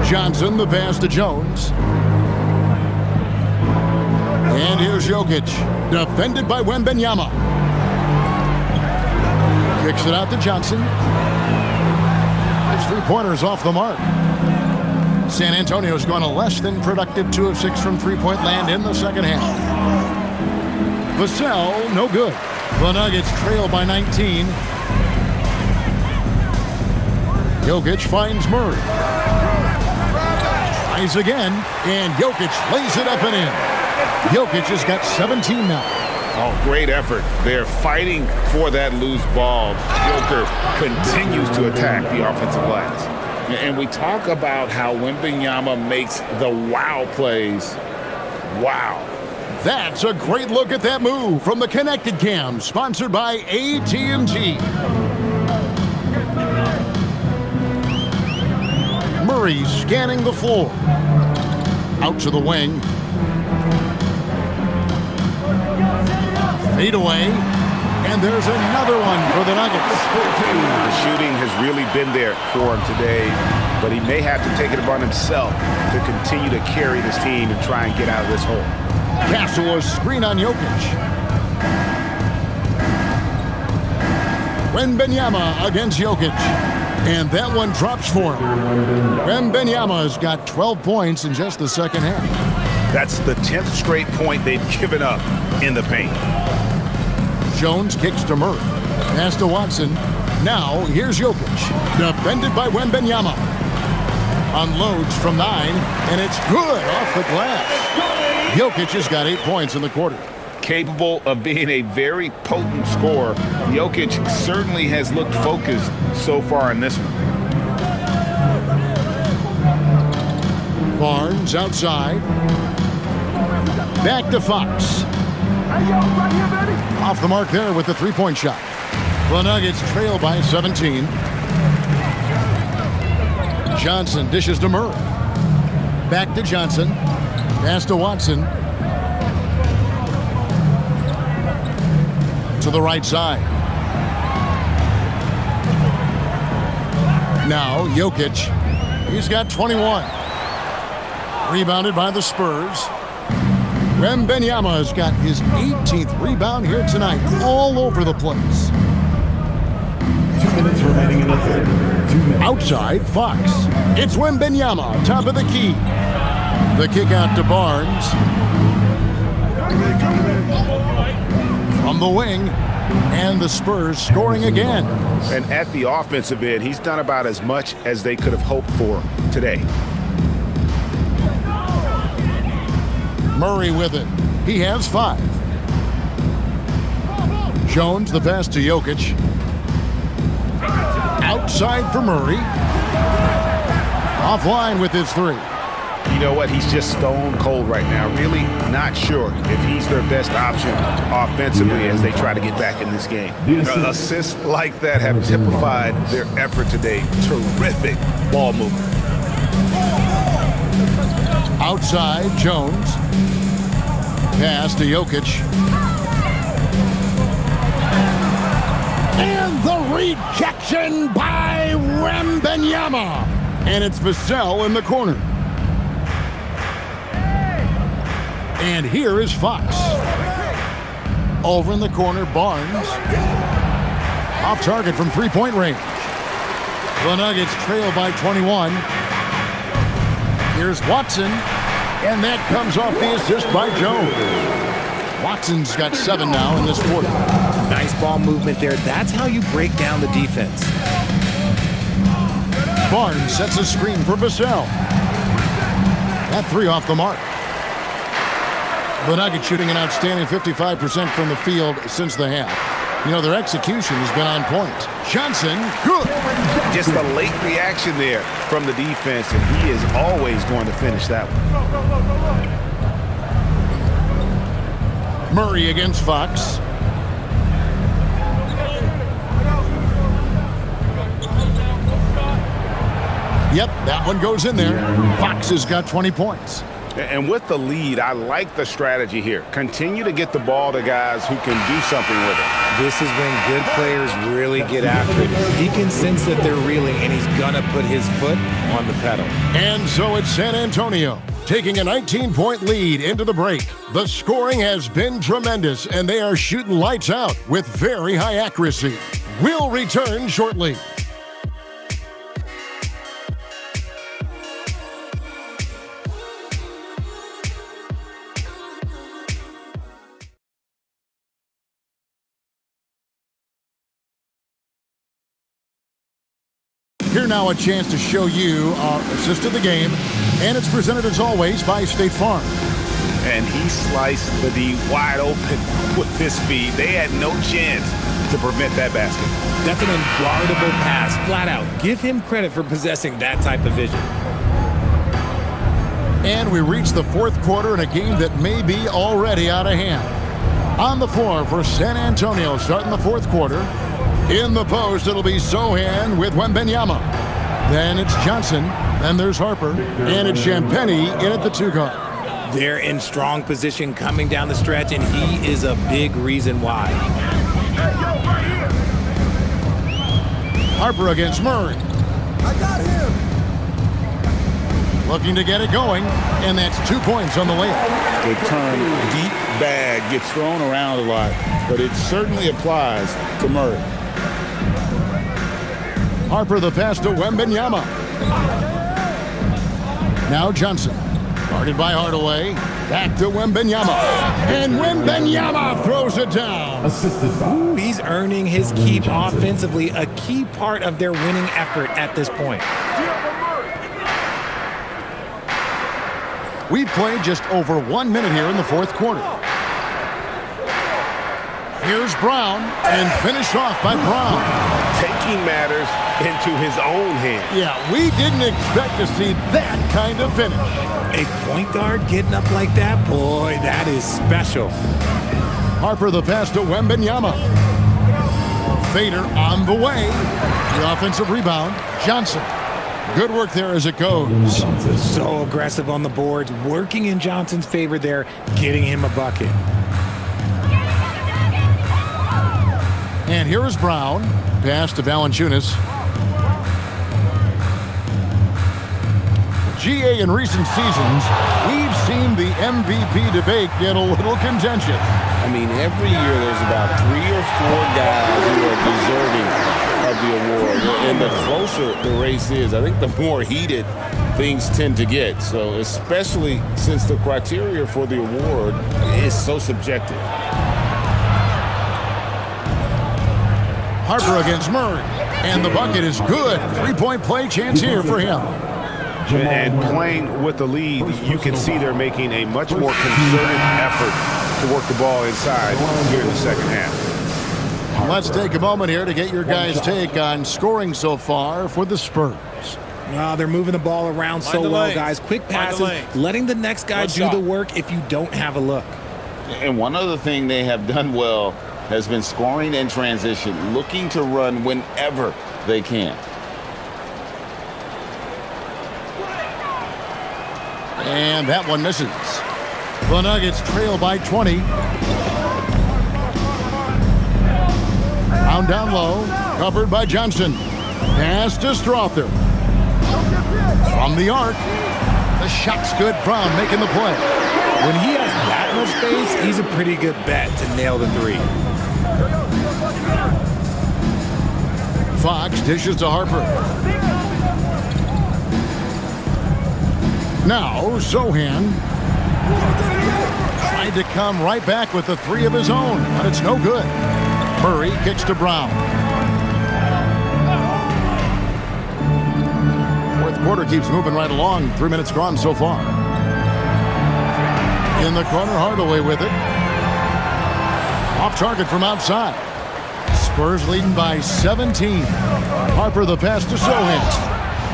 Johnson, the pass to Jones. And here's Jokic, defended by Wembanyama. Kicks it out to Johnson. His three-pointer's off the mark. San Antonio's gone a less than productive 2 of 6 from three-point land in the second half. Vassell, no good. The Nuggets trail by 19. Jokic finds Murray. Tries again, and Jokic lays it up and in. Jokic has got 17 now. Oh, great effort. They're fighting for that loose ball. Joker continues to attack the offensive glass. And we talk about how Wembanyama makes the wow plays. Wow. That's a great look at that move from the Connected Cam, sponsored by AT&T. Murray scanning the floor. Out to the wing. Fade away. And there's another one for the Nuggets. The shooting has really been there for him today, but he may have to take it upon himself to continue to carry this team and try and get out of this hole. Castle, a screen on Jokic. Wembanyama against Jokic. And that one drops for him. Wembanyama's got 12 points in just the second half. That's the 10th straight point they've given up in the paint. Jones kicks to Murray. Pass to Watson. Now, here's Jokic. Defended by Wembanyama. Unloads from 9, and it's good off the glass. Jokic has got 8 points in the quarter. Capable of being a very potent scorer, Jokic certainly has looked focused so far in this one. Barnes outside. Back to Fox. Off the mark there with the three-point shot. The Nuggets trail by 17. Johnson dishes to Murray. Back to Johnson. Pass to Watson. To the right side. Now Jokic. He's got 21. Rebounded by the Spurs. Wembanyama has got his 18th rebound here tonight, all over the place. 2 minutes remaining in the third. 2 minutes. Outside, Fox. It's Wembanyama, top of the key. The kick out to Barnes. From the wing, and the Spurs scoring again. And at the offensive end, he's done about as much as they could have hoped for today. Murray with it. He has 5. Jones the pass to Jokic. Outside for Murray. Offline with his 3. You know what? He's just stone cold right now. Really not sure if he's their best option offensively as they try to get back in this game. Assists like that have typified their effort today. Terrific ball movement. Outside, Jones. Pass to Jokic. And the rejection by Wembanyama. And it's Vassell in the corner. And here is Fox. Over in the corner, Barnes. Off target from three-point range. The Nuggets trail by 21. Here's Watson. And that comes off the assist by Jones. Watson's got 7 now in this quarter. Nice ball movement there. That's how you break down the defense. Barnes sets a screen for Vassell. That 3 off the mark. The Nuggets shooting an outstanding 55% from the field since the half. You know, their execution has been on point. Johnson, good. Just a late reaction there from the defense, and he is always going to finish that one. Murray against Fox. Yep, that one goes in there. Fox has got 20 points. And with the lead, I like the strategy here. Continue to get the ball to guys who can do something with it. This is when good players really get after it. He can sense that they're reeling, and he's going to put his foot on the pedal. And so it's San Antonio taking a 19-point lead into the break. The scoring has been tremendous, and they are shooting lights out with very high accuracy. We'll return shortly. Here now a chance to show you our assist of the game, and it's presented as always by State Farm. And he sliced the D wide open with his feed. They had no chance to prevent that basket. That's an unguardable pass, flat out. Give him credit for possessing that type of vision. And we reach the fourth quarter in a game that may be already out of hand. On the floor for San Antonio starting the fourth quarter. In the post, it'll be Sohan with Wembanyama. Then it's Johnson. Then there's Harper. And it's Champagnie in at the 2 guard. They're in strong position coming down the stretch, and he is a big reason why. Harper against Murray. I got him. Looking to get it going, and that's 2 points on the layup. The term deep bag gets thrown around a lot, but it certainly applies to Murray. Harper the pass to Wembanyama. Now Johnson. Guarded by Hardaway. Back to Wembanyama. And Wembanyama throws it down. Assisted by. Ooh, he's earning his keep offensively, a key part of their winning effort at this point. We've played just over 1 minute here in the fourth quarter. Here's Brown, and finished off by Brown. Taking matters into his own hands. Yeah, we didn't expect to see that kind of finish. A point guard getting up like that? Boy, that is special. Harper the pass to Wembanyama. Fader on the way. The offensive rebound, Johnson. Good work there as it goes. So aggressive on the boards, working in Johnson's favor there, getting him a bucket. And here is Brown. Pass to Valanciunas. GA in recent seasons, we've seen the MVP debate get a little contentious. I mean, every year there's about 3 or 4 guys who are deserving of the award. And the closer the race is, I think the more heated things tend to get. So especially since the criteria for the award is so subjective. Harper against Murray. And the bucket is good. 3-point play chance here for him. And playing with the lead, you can see they're making a much more concerted effort to work the ball inside here in the second half. Let's take a moment here to get your guys' take on scoring so far for the Spurs. They're moving the ball around so well, guys. Quick passes, letting the next guy do the work if you don't have a look. And one other thing they have done well has been scoring in transition, looking to run whenever they can. And that one misses. The Nuggets trail by 20. Brown down low, covered by Johnson. Pass to Strother. From the arc, the shot's good. Brown making the play. When he has that much space, he's a pretty good bet to nail the three. Fox dishes to Harper. Now, Sohan tried to come right back with the 3 of his own, but it's no good. Murray kicks to Brown. Fourth quarter keeps moving right along. 3 minutes gone so far. In the corner, Hardaway with it. Off target from outside. Spurs leading by 17. Harper the pass to Sohan.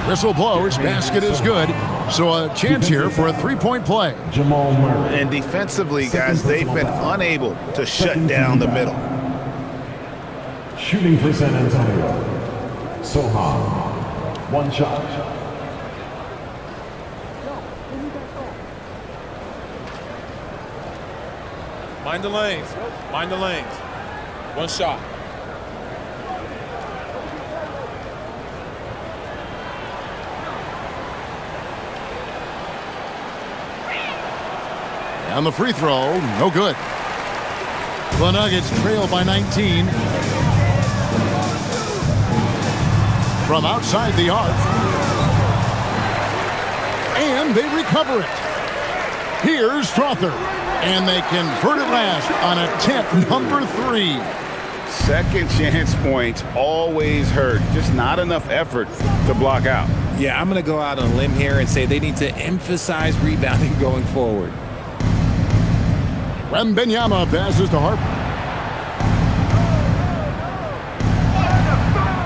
Whistle blows, basket is good. So a chance here for a 3-point play. And defensively, guys, they've been unable to shut down the middle. Shooting for San Antonio. Sohan. 1 shot. Mind the lanes. Mind the lanes. 1 shot. And the free throw, no good. The Nuggets trail by 19. From outside the arc. And they recover it. Here's Strother. And they convert it last on attempt number 3. Second chance points always hurt. Just not enough effort to block out. Yeah, I'm going to go out on a limb here and say they need to emphasize rebounding going forward. Wembanyama passes to Harper.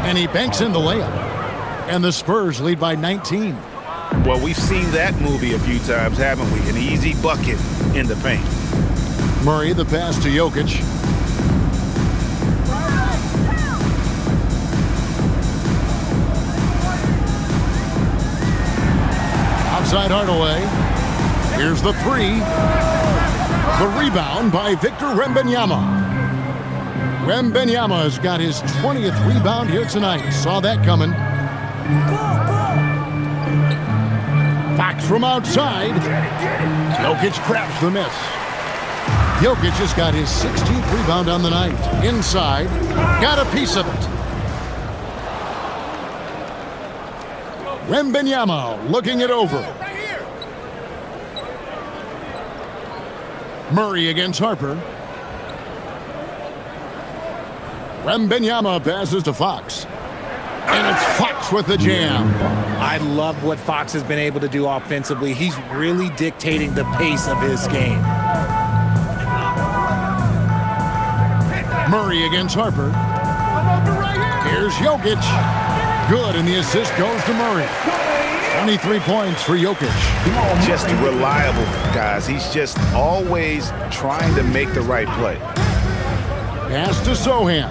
And he banks in the layup. And the Spurs lead by 19. Well, we've seen that movie a few times, haven't we? An easy bucket in the paint. Murray the pass to Jokic. Outside Hardaway. Here's the 3. The rebound by Victor Wembanyama. Wembanyama has got his 20th rebound here tonight. Saw that coming. Fox from outside. Jokic craps the miss. Jokic has got his 16th rebound on the night. Inside. Got a piece of it. Wembanyama looking it over. Murray against Harper. Wembanyama passes to Fox. And it's Fox with the jam. I love what Fox has been able to do offensively. He's really dictating the pace of his game. Murray against Harper. Here's Jokic. Good, and the assist goes to Murray. 23 points for Jokic. Just reliable, guys. He's just always trying to make the right play. Pass to Sohan.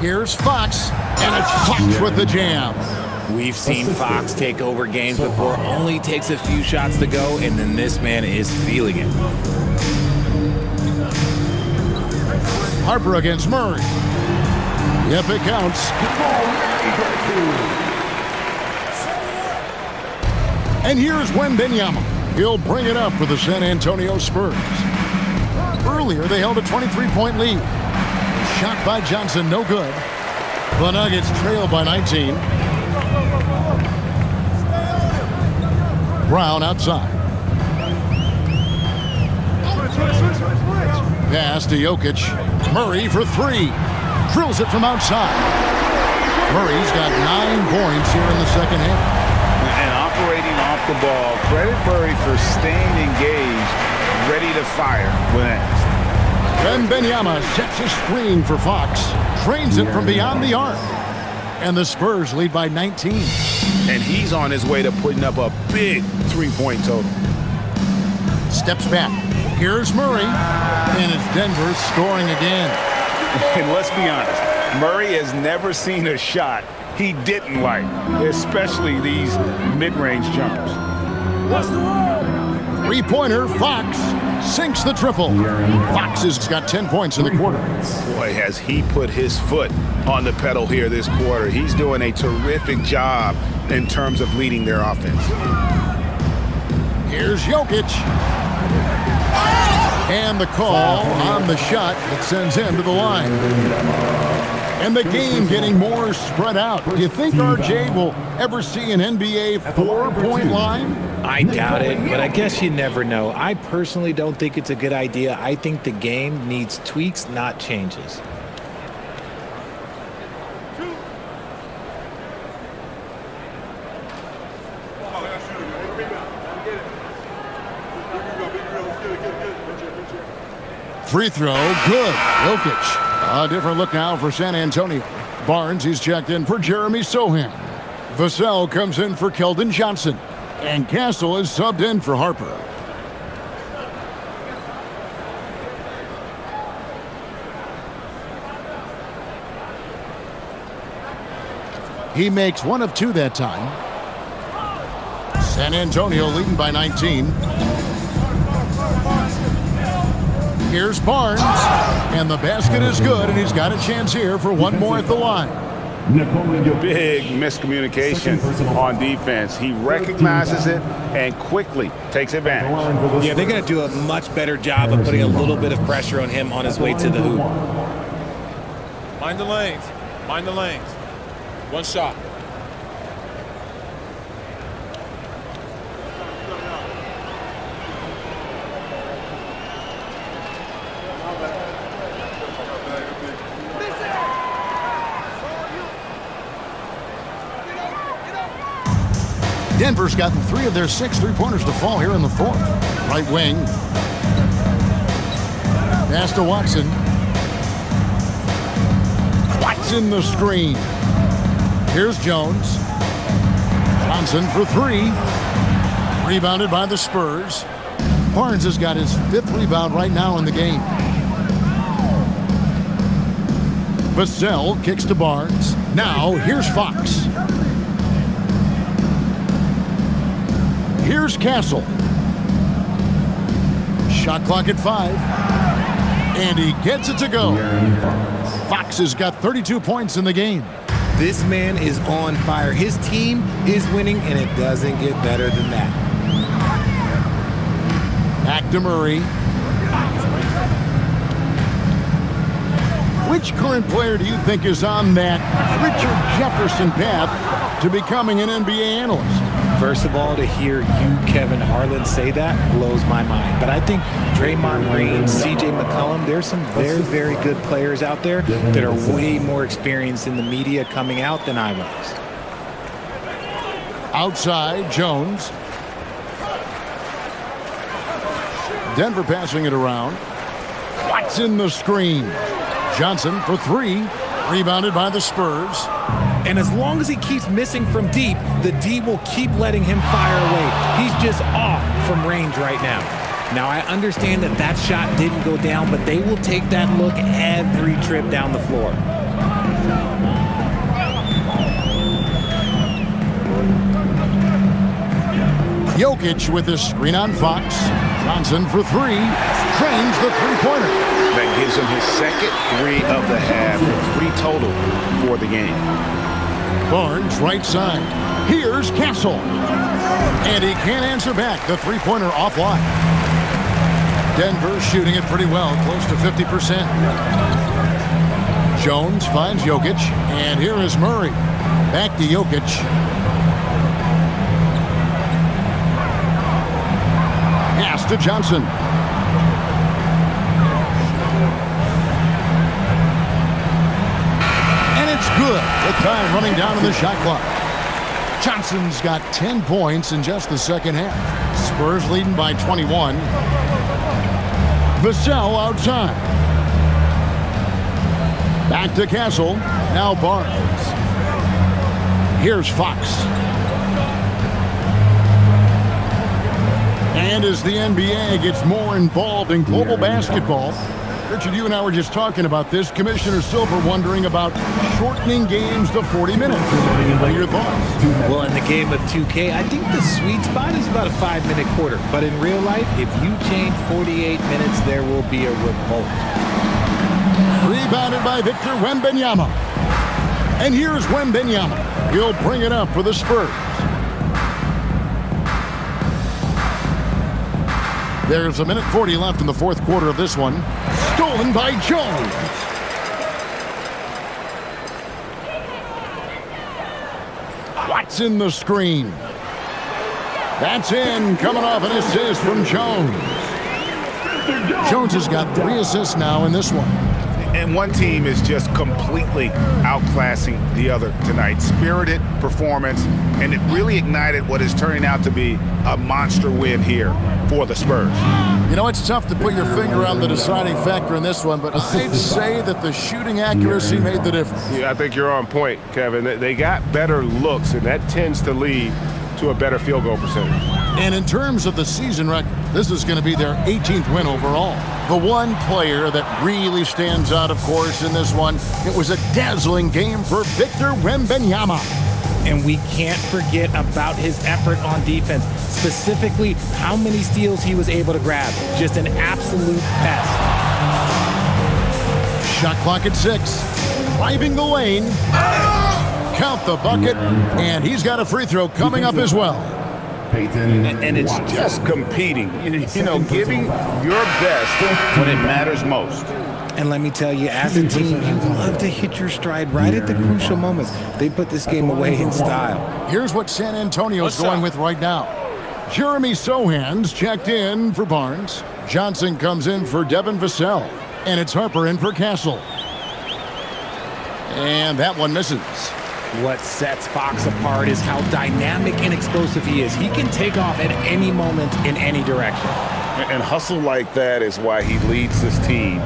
Here's Fox, and it's Fox with the jam. We've seen Fox take over games before, only takes a few shots to go, and then this man is feeling it. Harper against Murray. Yep, it counts. And here's Wembanyama. He'll bring it up for the San Antonio Spurs. Earlier, they held a 23-point lead. Shot by Johnson, no good. The Nuggets trail by 19. Brown outside. Pass to Jokic. Murray for three. Drills it from outside. Murray's got 9 points here in the second half. And operating off the ball, credit Murray for staying engaged, ready to fire when asked. Wembanyama sets a screen for Fox. Trains it from beyond the arc. And the Spurs lead by 19. And he's on his way to putting up a big 3-point total. Steps back. Here's Murray. And it's Denver scoring again. And let's be honest, Murray has never seen a shot he didn't like, especially these mid-range jumpers. Three-pointer, Fox sinks the triple. Fox has got 10 points in the quarter. Boy, has he put his foot on the pedal here this quarter. He's doing a terrific job in terms of leading their offense. Here's Jokic. And the call on the shot that sends him to the line. And the game getting more spread out. Do you think RJ will ever see an NBA 4-point line? I doubt it, but I guess you never know. I personally don't think it's a good idea. I think the game needs tweaks, not changes. Free throw, good. Jokic. A different look now for San Antonio. Barnes, he's checked in for Jeremy Sohan. Vassell comes in for Keldon Johnson. And Castle is subbed in for Harper. He makes 1 of 2 that time. San Antonio leading by 19. Here's Barnes, and the basket is good, and he's got a chance here for 1 more at the line. Big miscommunication on defense. He recognizes it and quickly takes advantage. Yeah, they're going to do a much better job of putting a little bit of pressure on him on his way to the hoop. Mind the lanes. Mind the lanes. 1 shot. Denver's gotten 3 of their 6 3-pointers to fall here in the 4th. Right wing. Pass to Watson. Watson the screen. Here's Jones. Johnson for 3. Rebounded by the Spurs. Barnes has got his 5th rebound right now in the game. Vassell kicks to Barnes. Now here's Fox. Here's Castle. Shot clock at 5. And he gets it to go. Fox has got 32 points in the game. This man is on fire. His team is winning, and it doesn't get better than that. Back to Murray. Which current player do you think is on that Richard Jefferson path to becoming an NBA analyst? First of all, to hear you, Kevin Harlan, say that blows my mind. But I think Draymond Green, C.J. McCollum, there's some very, very good players out there that are way more experienced in the media coming out than I was. Outside, Jones. Denver passing it around. Watson the screen. Johnson for 3. Rebounded by the Spurs. And as long as he keeps missing from deep, the D will keep letting him fire away. He's just off from range right now. Now, I understand that that shot didn't go down, but they will take that look every trip down the floor. Jokic with his screen on Fox. Johnson for three. Drains the three-pointer. That gives him his second three of the half, 3 total for the game. Barnes right side. Here's Castle. And he can't answer back. The three-pointer offline. Denver shooting it pretty well, close to 50%. Jones finds Jokic. And here is Murray. Back to Jokic. Pass to Johnson. And it's good. With time running down in the shot clock. Johnson's got 10 points in just the second half. Spurs leading by 21. Vassell outside. Back to Castle. Now Barnes. Here's Fox. And as the NBA gets more involved in global basketball, Richard, you and I were just talking about this. Commissioner Silver wondering about shortening games to 40 minutes. What are your thoughts? Well, in the game of 2K, I think the sweet spot is about a 5-minute quarter. But in real life, if you change 48 minutes, there will be a revolt. Rebounded by Victor Wembanyama. And here's Wembanyama. He'll bring it up for the Spurs. There's 1:40 left in the fourth quarter of this one. Stolen by Jones. Watson the screen. That's in, coming off an assist from Jones. Jones has got 3 assists now in this one. And one team is just completely outclassing the other tonight. Spirited performance, and it really ignited what is turning out to be a monster win here for the Spurs. You know, it's tough to put your finger on the deciding factor in this one, but I'd say that the shooting accuracy made the difference. Yeah, I think you're on point, Kevin. They got better looks, and that tends to lead to a better field goal percentage. And in terms of the season record, this is going to be their 18th win overall. The one player that really stands out, of course, in this one, it was a dazzling game for Victor Wembanyama. And we can't forget about his effort on defense, specifically how many steals he was able to grab. Just an absolute pest. Shot clock at 6. Driving the lane. Count the bucket, and he's got a free throw coming up as well. And it's just competing, you know, giving your best when it matters most. And let me tell you, as a team, you love to hit your stride right at the crucial moments. They put this game away in style. Here's what San Antonio's going with right now. Jeremy Sohan's checked in for Barnes. Johnson comes in for Devin Vassell. And it's Harper in for Castle. And that one misses. What sets Fox apart is how dynamic and explosive he is. He can take off at any moment in any direction. And hustle like that is why he leads this team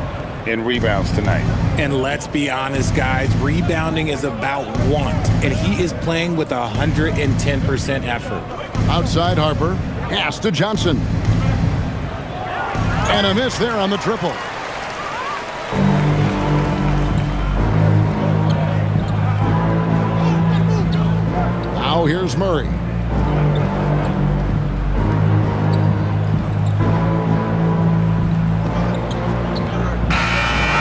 in rebounds tonight. And let's be honest, guys, rebounding is about want, and he is playing with 110% effort. Outside Harper, pass to Johnson. And a miss there on the triple. Now here's Murray.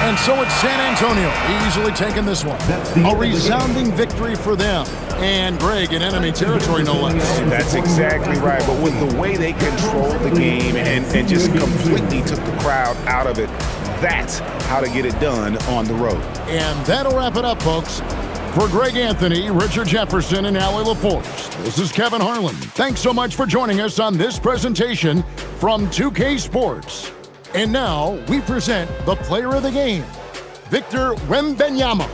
And so it's San Antonio easily taking this one. A resounding victory for them. And Greg in enemy territory, no less. That's exactly right. But with the way they controlled the game and just completely took the crowd out of it, that's how to get it done on the road. And that'll wrap it up, folks. For Greg Anthony, Richard Jefferson, and Allie LaForce, this is Kevin Harlan. Thanks so much for joining us on this presentation from 2K Sports. And now we present the player of the game, Victor Wembanyama.